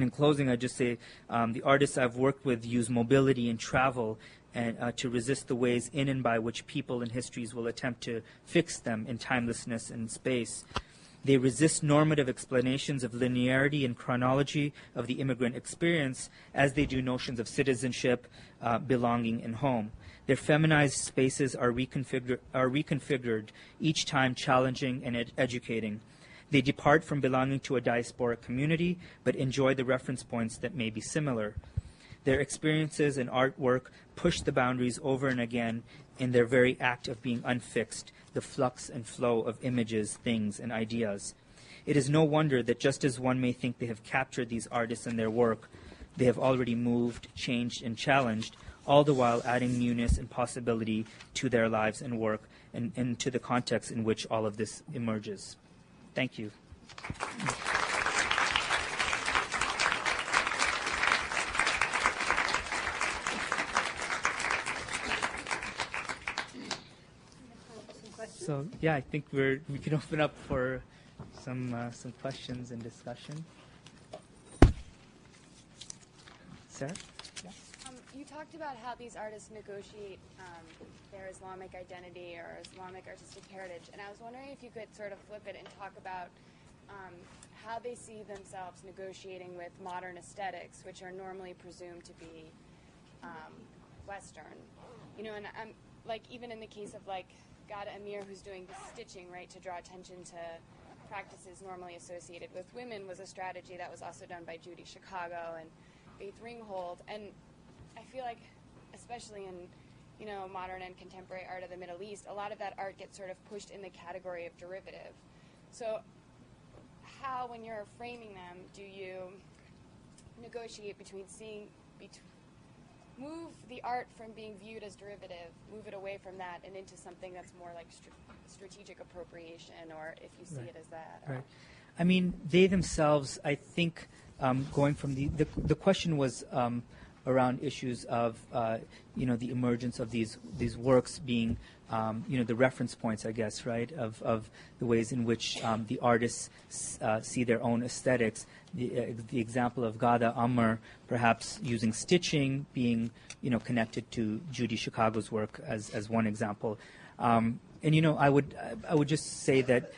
in closing, I just say the artists I've worked with use mobility and travel and to resist the ways in and by which people and histories will attempt to fix them in timelessness and space. They resist normative explanations of linearity and chronology of the immigrant experience as they do notions of citizenship, belonging, and home. Their feminized spaces are reconfigured, each time challenging and educating. They depart from belonging to a diasporic community, but enjoy the reference points that may be similar. Their experiences and artwork push the boundaries over and again in their very act of being unfixed, the flux and flow of images, things, and ideas. It is no wonder that just as one may think they have captured these artists and their work, they have already moved, changed, and challenged, all the while adding newness and possibility to their lives and work and to the context in which all of this emerges. Thank you. So yeah, I think we can open up for some questions and discussion. Sarah? Yeah. You talked about how these artists negotiate their Islamic identity or Islamic artistic heritage, and I was wondering if you could sort of flip it and talk about how they see themselves negotiating with modern aesthetics, which are normally presumed to be Western. You know, and I'm like, even in the case of like Gada Amir, who's doing the stitching, right, to draw attention to practices normally associated with women, was a strategy that was also done by Judy Chicago, and faith ringhold. And I feel like, especially in, you know, modern and contemporary art of the Middle East, a lot of that art gets sort of pushed in the category of derivative. So how, when you're framing them, do you negotiate between move the art from being viewed as derivative, move it away from that and into something that's more like strategic appropriation, or if you see it as that? Right. I mean, they themselves, I think, going from the question was around issues of, you know, the emergence of these works being, you know, the reference points, I guess, right, of the ways in which the artists see their own aesthetics. The example of Ghada Amr, perhaps using stitching, being, you know, connected to Judy Chicago's work as one example. And, you know, I would just say that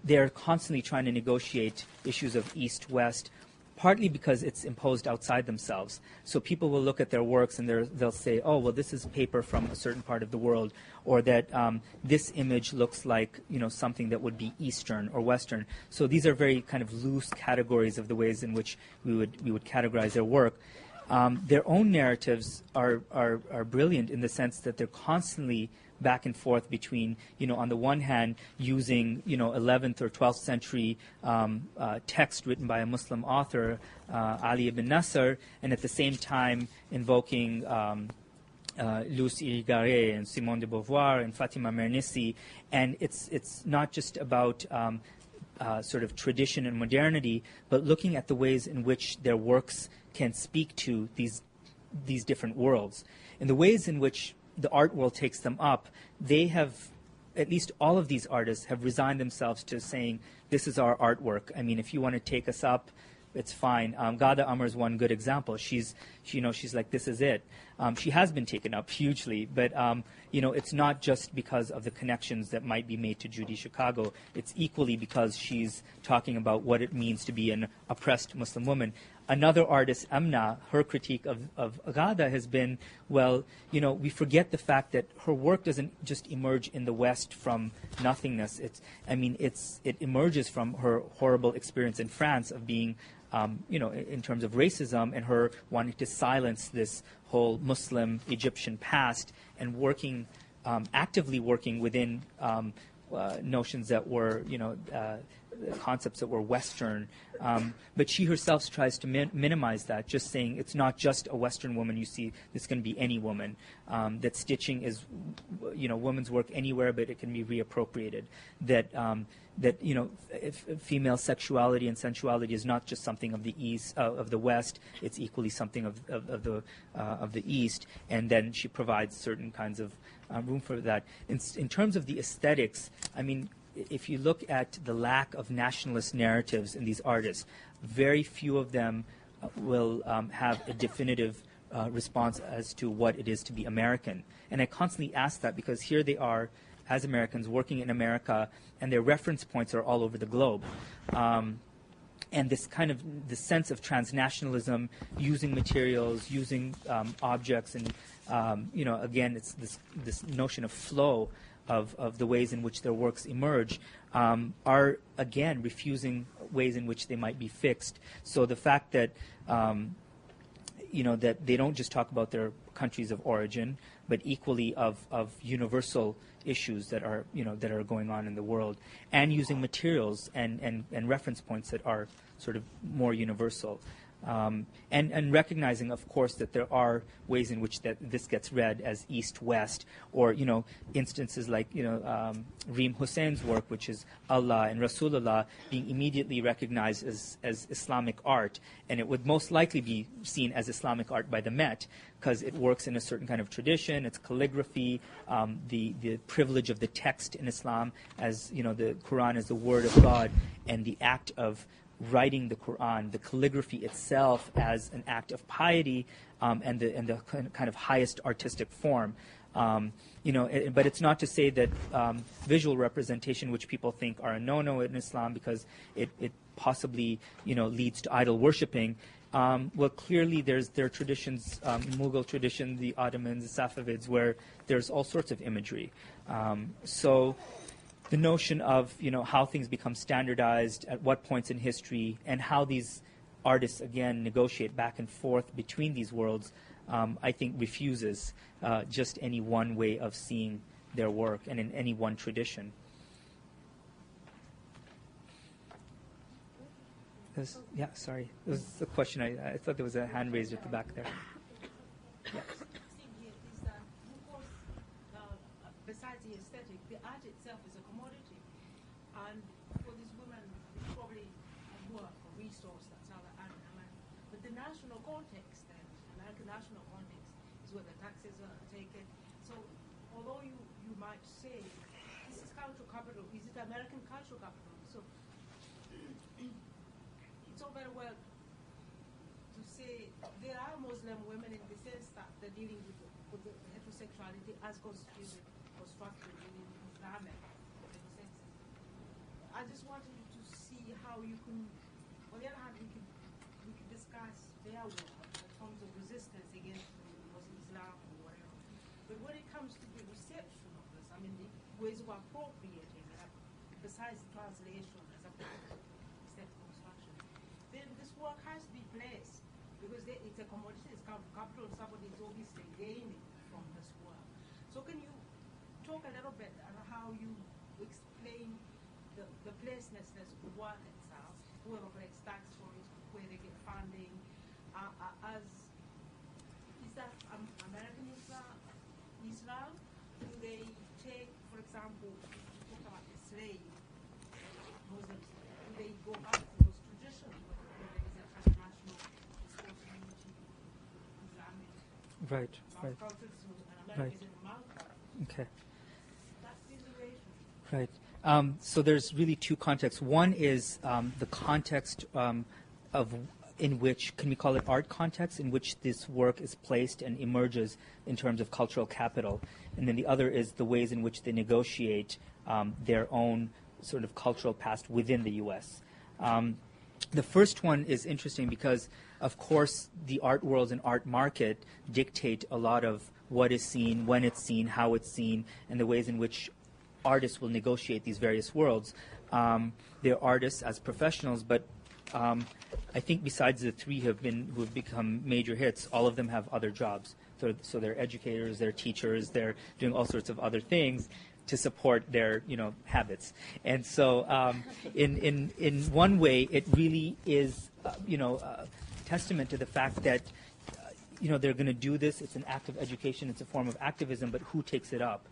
they're constantly trying to negotiate issues of East-West, partly because it's imposed outside themselves. So people will look at their works and they'll say, oh, well, this is paper from a certain part of the world, or that this image looks like, you know, something that would be Eastern or Western. So these are very kind of loose categories of the ways in which we would categorize their work. Their own narratives are brilliant in the sense that they're constantly back and forth between, you know, on the one hand, using, you know, 11th or 12th century text written by a Muslim author, Ali ibn Nasr, and at the same time invoking Luce Irigaray and Simone de Beauvoir and Fatima Mernissi. And it's not just about sort of tradition and modernity, but looking at the ways in which their works can speak to these different worlds. And the ways in which the art world takes them up, they have, at least all of these artists have resigned themselves to saying, this is our artwork. I mean, if you want to take us up, it's fine. Ghada Amr is one good example. She's like, this is it. She has been taken up hugely, but you know, it's not just because of the connections that might be made to Judy Chicago. It's equally because she's talking about what it means to be an oppressed Muslim woman. Another artist, Amna, her critique of Ghada has been, well, you know, we forget the fact that her work doesn't just emerge in the West from nothingness. It emerges from her horrible experience in France of being, you know, in terms of racism, and her wanting to silence this whole Muslim Egyptian past, and working, actively working within notions that were, you know, concepts that were Western. But she herself tries to minimize that, just saying it's not just a Western woman you see, this can be any woman. That stitching is, you know, women's work anywhere, but it can be reappropriated. That you know, female sexuality and sensuality is not just something of the East, of the West. It's equally something of the East. And then she provides certain kinds of room for that. In terms of the aesthetics, I mean, if you look at the lack of nationalist narratives in these artists, very few of them will have a definitive response as to what it is to be American. And I constantly ask that because here they are as Americans working in America, and their reference points are all over the globe. And this kind of the sense of transnationalism, using materials, using objects, and you know, again, it's this notion of flow of the ways in which their works emerge, are again refusing ways in which they might be fixed. So the fact that you know, that they don't just talk about their countries of origin, but equally of universal issues that are, you know, that are going on in the world, and using materials and reference points that are sort of more universal. And recognizing, of course, that there are ways in which that this gets read as East-West, or, you know, instances like, you know, Reem Hussein's work, which is Allah and Rasulullah, being immediately recognized as Islamic art, and it would most likely be seen as Islamic art by the Met, because it works in a certain kind of tradition. It's calligraphy, the privilege of the text in Islam, as, you know, the Quran is the word of God, and the act of writing the Quran, the calligraphy itself as an act of piety, and the kind of highest artistic form. You know, but it's not to say that visual representation, which people think are a no-no in Islam because it possibly, you know, leads to idol worshipping. Well, clearly there are traditions, Mughal tradition, the Ottomans, the Safavids, where there's all sorts of imagery. So the notion of, you know, how things become standardized, at what points in history, and how these artists, again, negotiate back and forth between these worlds, I think refuses just any one way of seeing their work and in any one tradition. Yeah, sorry. It was a question. I thought there was a hand raised at the back there. Yeah. Besides the aesthetic, the art itself is a commodity. And for these women, it's probably a work, a resource, that's how they earn their money. But the national context, then, American national context, is where the taxes are taken. So although you might say, this is cultural capital, is it American cultural capital? So it's all very well to say there are Muslim women in the sense that they're dealing with the heterosexuality as constituted or structured in Islamic sense. I just wanted to see how you can, on the other hand, we could discuss their work in terms of resistance against Muslim Islam or whatever. But when it comes to the reception of this, I mean, the ways of appropriating it, besides translation as a part of step construction, then this work has to be placed because it's a commodity, it's capital, somebody is obviously gaining from this work. So can you talk a little bit on how you explain the placelessness of the work itself, whoever collects tax for it, where they get funding, is that American Islam? Do they take, for example, talk about the slave Muslims, do they go back to those traditions where there is a transnational responsibility, Islamic, Right. culture, and America is in the mouth? Okay. That's the relation. Right. So there's really two contexts. One is the context in which, can we call it art context, in which this work is placed and emerges in terms of cultural capital. And then the other is the ways in which they negotiate their own sort of cultural past within the U.S. The first one is interesting because, of course, the art world and art market dictate a lot of what is seen, when it's seen, how it's seen, and the ways in which artists will negotiate these various worlds. They're artists as professionals, but I think besides the three who have become major hits, all of them have other jobs. So they're educators, they're teachers, they're doing all sorts of other things to support their habits. And so in one way, it really is testament to the fact that they're going to do this. It's an act of education. It's a form of activism. But who takes it up?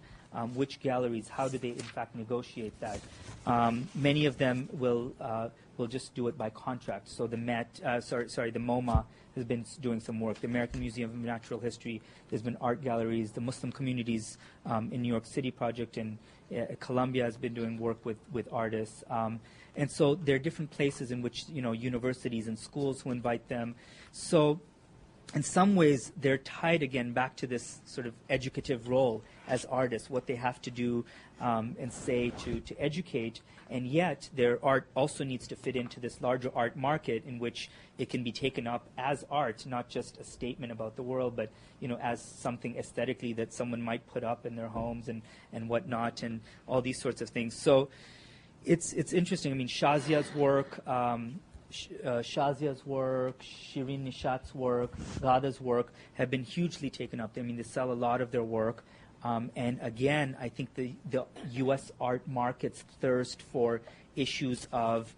Which galleries? How do they, in fact, negotiate that? Many of them will just do it by contract. So the the MoMA has been doing some work. The American Museum of Natural History. There's been art galleries. The Muslim Communities in New York City project in Columbia has been doing work with artists. And so there are different places in which universities and schools who invite them. So in some ways, they're tied again back to this sort of educative role as artists, what they have to do and say to educate, and yet their art also needs to fit into this larger art market in which it can be taken up as art, not just a statement about the world, but as something aesthetically that someone might put up in their homes and whatnot, and all these sorts of things. So it's interesting. I mean, Shazia's work. Shazia's work, Shirin Nishat's work, Ghada's work have been hugely taken up. I mean, they sell a lot of their work. And again, I think the U.S. art market's thirst for issues of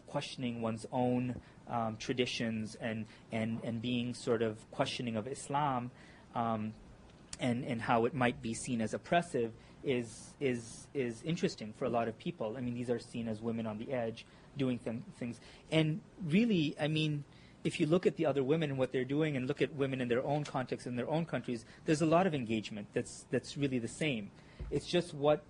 questioning one's own traditions and being sort of questioning of Islam and how it might be seen as oppressive is interesting for a lot of people. I mean, these are seen as women on the edge doing things. And really, I mean, if you look at the other women and what they're doing and look at women in their own context, in their own countries, there's a lot of engagement that's really the same. It's just what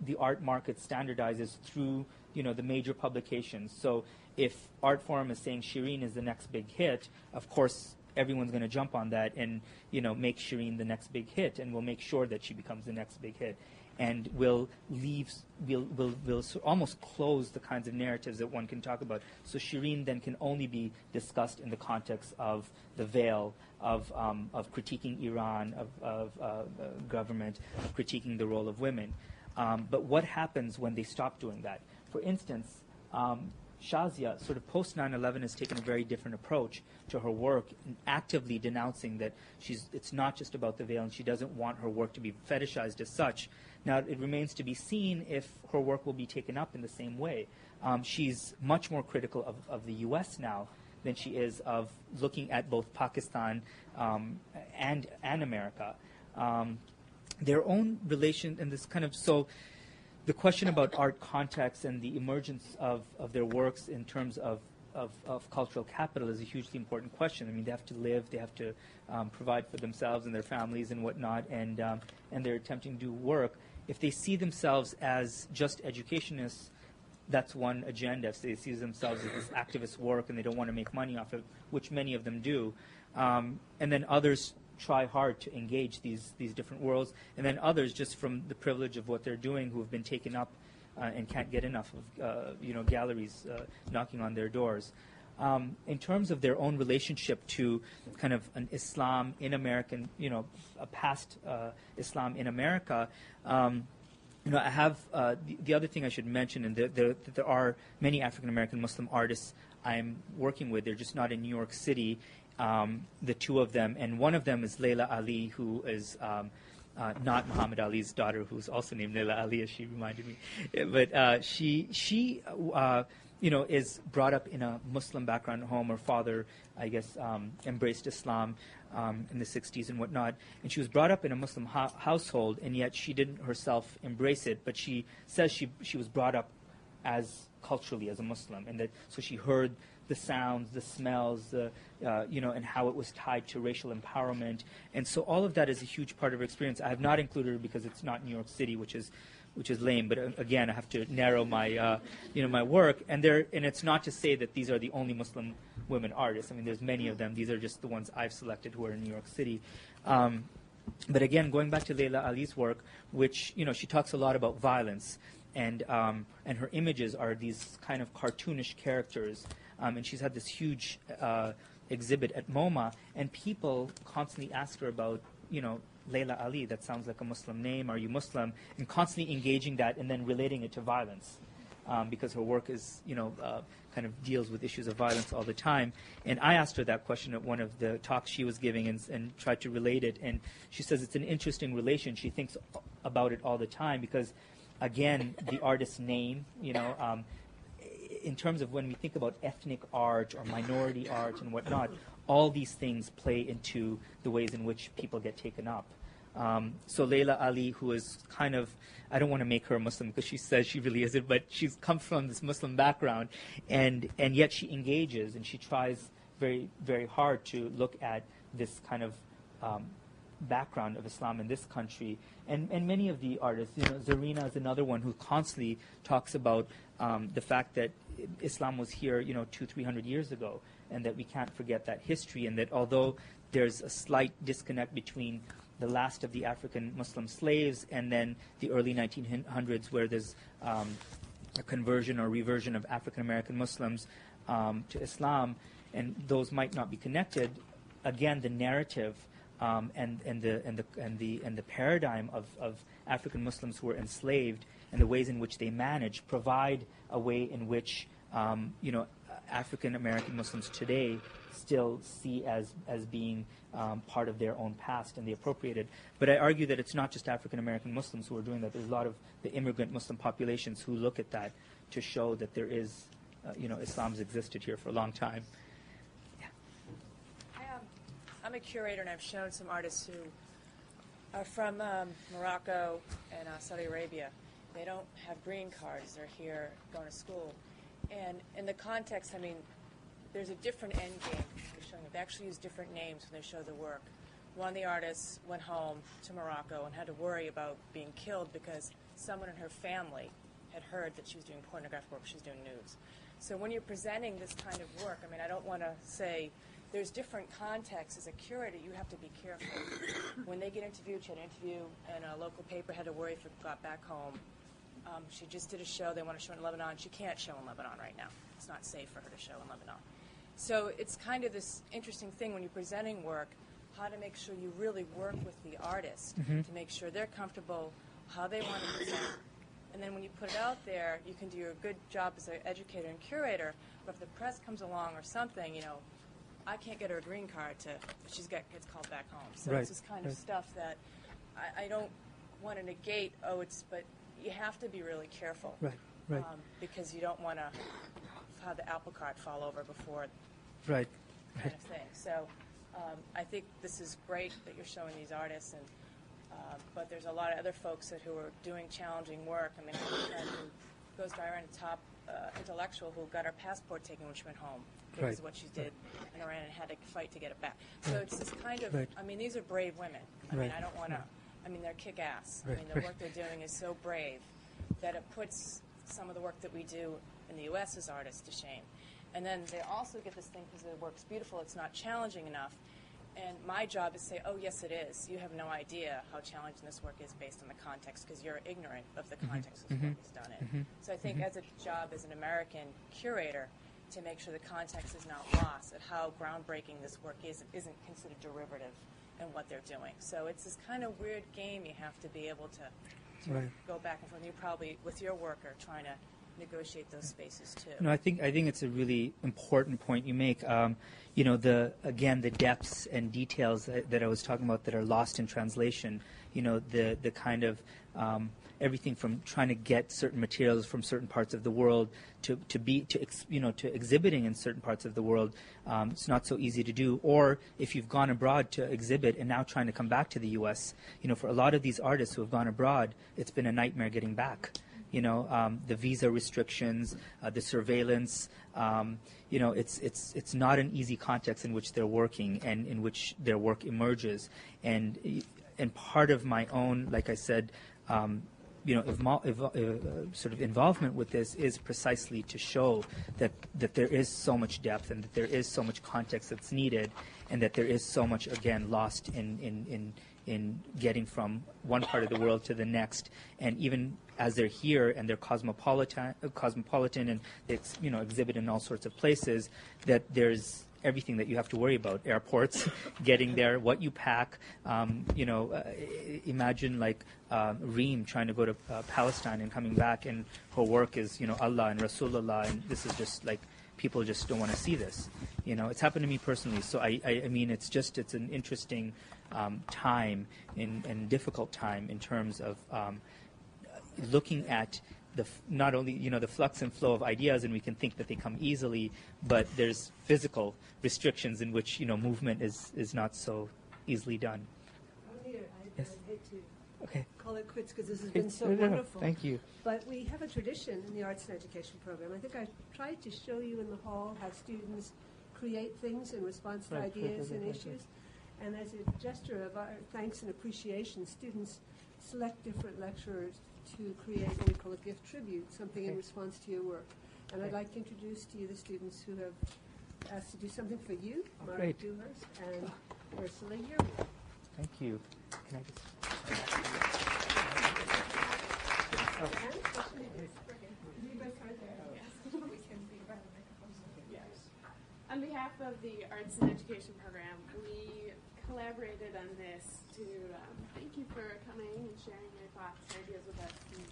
the art market standardizes through, the major publications. So if Art Forum is saying Shireen is the next big hit, of course, everyone's going to jump on that and, make Shireen the next big hit, and we'll make sure that she becomes the next big hit. And we'll almost close the kinds of narratives that one can talk about. So Shireen then can only be discussed in the context of the veil of critiquing Iran, of government, of critiquing the role of women. But what happens when they stop doing that? For instance, Shazia, sort of post 9/11, has taken a very different approach to her work, actively denouncing that it's not just about the veil, and she doesn't want her work to be fetishized as such. Now, it remains to be seen if her work will be taken up in the same way. She's much more critical of the U.S. now than she is of looking at both Pakistan and America. Their own relation, and this kind of, so the question about art context and the emergence of their works in terms of cultural capital is a hugely important question. I mean, they have to live, they have to provide for themselves and their families and whatnot, and they're attempting to do work. If they see themselves as just educationists, that's one agenda. If they see themselves as this activist work and they don't want to make money off it, which many of them do, and then others try hard to engage these different worlds, and then others, just from the privilege of what they're doing, who have been taken up and can't get enough of galleries knocking on their doors. In terms of their own relationship to kind of an Islam in American, a past Islam in America, I have the other thing I should mention, and there are many African American Muslim artists I'm working with. They're just not in New York City. The two of them, and one of them is Layla Ali, who is not Muhammad Ali's daughter, who's also named Layla Ali, as she reminded me. But she is brought up in a Muslim background home. Her father, I guess, embraced Islam in the 60s and whatnot. And she was brought up in a Muslim household, and yet she didn't herself embrace it. But she says she was brought up as culturally as a Muslim, and that so she heard the sounds, the smells, and how it was tied to racial empowerment. And so all of that is a huge part of her experience. I have not included her because it's not New York City, which is lame. But again, I have to narrow my, my work. And it's not to say that these are the only Muslim women artists. I mean, there's many of them. These are just the ones I've selected who are in New York City. But again, going back to Layla Ali's work, which she talks a lot about violence, and her images are these kind of cartoonish characters. And she's had this huge exhibit at MoMA, and people constantly ask her about, Layla Ali, that sounds like a Muslim name, are you Muslim? And constantly engaging that and then relating it to violence, because her work is, kind of deals with issues of violence all the time. And I asked her that question at one of the talks she was giving and tried to relate it, and she says it's an interesting relation. She thinks about it all the time because, again, the artist's name, in terms of when we think about ethnic art or minority art and whatnot, all these things play into the ways in which people get taken up. So Layla Ali, who is kind of, I don't want to make her a Muslim because she says she really isn't, but she's come from this Muslim background, and yet she engages and she tries very, very hard to look at this kind of background of Islam in this country. And many of the artists, Zarina is another one who constantly talks about the fact that Islam was here, 200-300 years ago, and that we can't forget that history, and that although there's a slight disconnect between the last of the African Muslim slaves and then the early 1900s, where there's a conversion or reversion of African American Muslims to Islam, and those might not be connected. Again, the narrative and the paradigm of African Muslims who were enslaved and the ways in which they manage provide a way in which African American Muslims today still see as being part of their own past, and they appropriate it. But I argue that it's not just African American Muslims who are doing that. There's a lot of the immigrant Muslim populations who look at that to show that there is, Islam's existed here for a long time. I'm a curator, and I've shown some artists who are from Morocco and Saudi Arabia. They don't have green cards. They're here going to school. And in the context, there's a different end game. They actually use different names when they show the work. One of the artists went home to Morocco and had to worry about being killed because someone in her family had heard that she was doing pornographic work, she was doing nudes. So when you're presenting this kind of work, I don't want to say there's different contexts. As a curator, you have to be careful. When they get interviewed, she had an interview in a local paper, had to worry if it got back home. She just did a show. They want to show in Lebanon. She can't show in Lebanon right now. It's not safe for her to show in Lebanon. So it's kind of this interesting thing when you're presenting work, how to make sure you really work with the artist to make sure they're comfortable, how they want to present, And then when you put it out there, you can do a good job as an educator and curator. But if the press comes along or something, I can't get her a green card she gets called back home. So it's this kind of stuff that I don't want to negate. But you have to be really careful. Right. Because you don't want to have the apple cart fall over before. Right. Kind of thing. So I think this is great that you're showing these artists, and but there's a lot of other folks who are doing challenging work. I mean, I have a friend who goes by Iran, a top intellectual who got her passport taken when she went home because of what she did in Iran and had to fight to get it back. So it's this kind of, I mean, these are brave women. I mean, I don't want to, I mean, they're kick-ass. I mean, the work they're doing is so brave that it puts some of the work that we do in the U.S. as artists to shame. And then they also get this thing because the work's beautiful, it's not challenging enough. And my job is to say, oh, yes, it is. You have no idea how challenging this work is based on the context because you're ignorant of the context this work is done in. So I think as a job as an American curator to make sure the context is not lost at how groundbreaking this work isn't considered derivative in what they're doing. So it's this kind of weird game you have to be able to go back and forth. You probably, with your work, are trying to negotiate those spaces too. No, I think it's a really important point you make. The depths and details that I was talking about that are lost in translation. The kind of everything from trying to get certain materials from certain parts of the world to exhibiting in certain parts of the world. It's not so easy to do. Or if you've gone abroad to exhibit and now trying to come back to the U.S., for a lot of these artists who have gone abroad, it's been a nightmare getting back. The visa restrictions, the surveillance. It's not an easy context in which they're working and in which their work emerges. And part of my own, like I said, sort of involvement with this is precisely to show that there is so much depth and that there is so much context that's needed, and that there is so much, again, lost in getting from one part of the world to the next. And even as they're here and they're cosmopolitan and they exhibit in all sorts of places, that there's everything that you have to worry about: airports, getting there, what you pack. Imagine like Reem trying to go to Palestine and coming back, and her work is Allah and Rasulullah, and this is just like people just don't want to see this. It's happened to me personally. So I mean, it's an interesting time and difficult time in terms of looking at not only the flux and flow of ideas, and we can think that they come easily, but there's physical restrictions in which movement is not so easily done. Munir, I hate to call it quits because this has Okay. been so No. wonderful. Thank you. But we have a tradition in the arts and education program. I think I tried to show you in the hall how students create things in response to ideas and issues. And as a gesture of our thanks and appreciation, students select different lecturers to create what we call a gift tribute, something in response to your work. And I'd like to introduce to you the students who have asked to do something for you, Mark Dewhurst and Ursula Yearwood. Thank you. Can I just... On behalf of the Arts and Education Program, we collaborated on this to thank you for coming and sharing your thoughts and ideas with us, and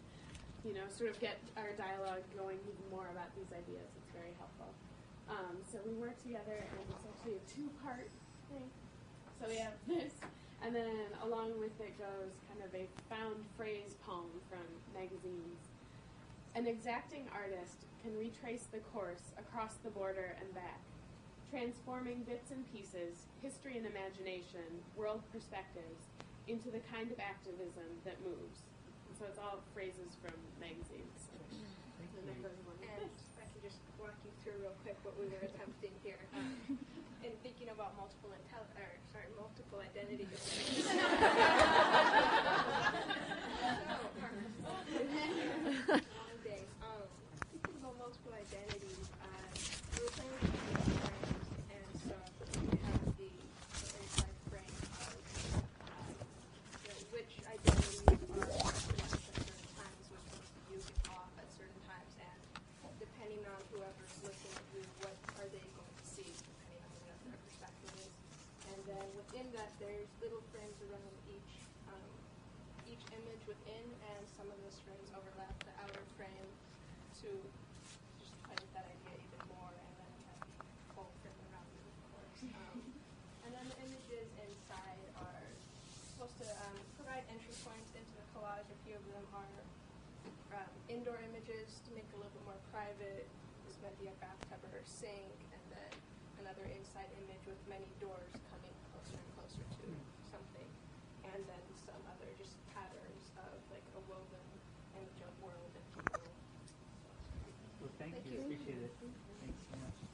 sort of get our dialogue going even more about these ideas. It's very helpful. So we worked together, and it's actually a two-part thing. So we have this, and then along with it goes kind of a found phrase poem from magazines. An exacting artist can retrace the course across the border and back, transforming bits and pieces, history and imagination, world perspectives, into the kind of activism that moves. And so it's all phrases from magazines. And if I can just walk you through real quick what we were attempting here. In thinking about multiple identities. Thinking about multiple identities, we were playing with these frames, and so we have the inside frame of which identities are recognized at certain times, which ones you get off at certain times, and depending on whoever's looking at you, what are they going to see, depending on what their perspective is. And then within that, there's little frames around each image within, and some of those frames overlap the to just play with that idea even more, and then have the whole thing around it, of course. And then the images inside are supposed to provide entry points into the collage. A few of them are indoor images to make it a little bit more private. This might be a bathtub or a sink, and then another inside image with many doors coming closer and closer to something, and then some other just patterns of like a woven image of world and people. Well, thank you. Appreciate it. Thanks so much.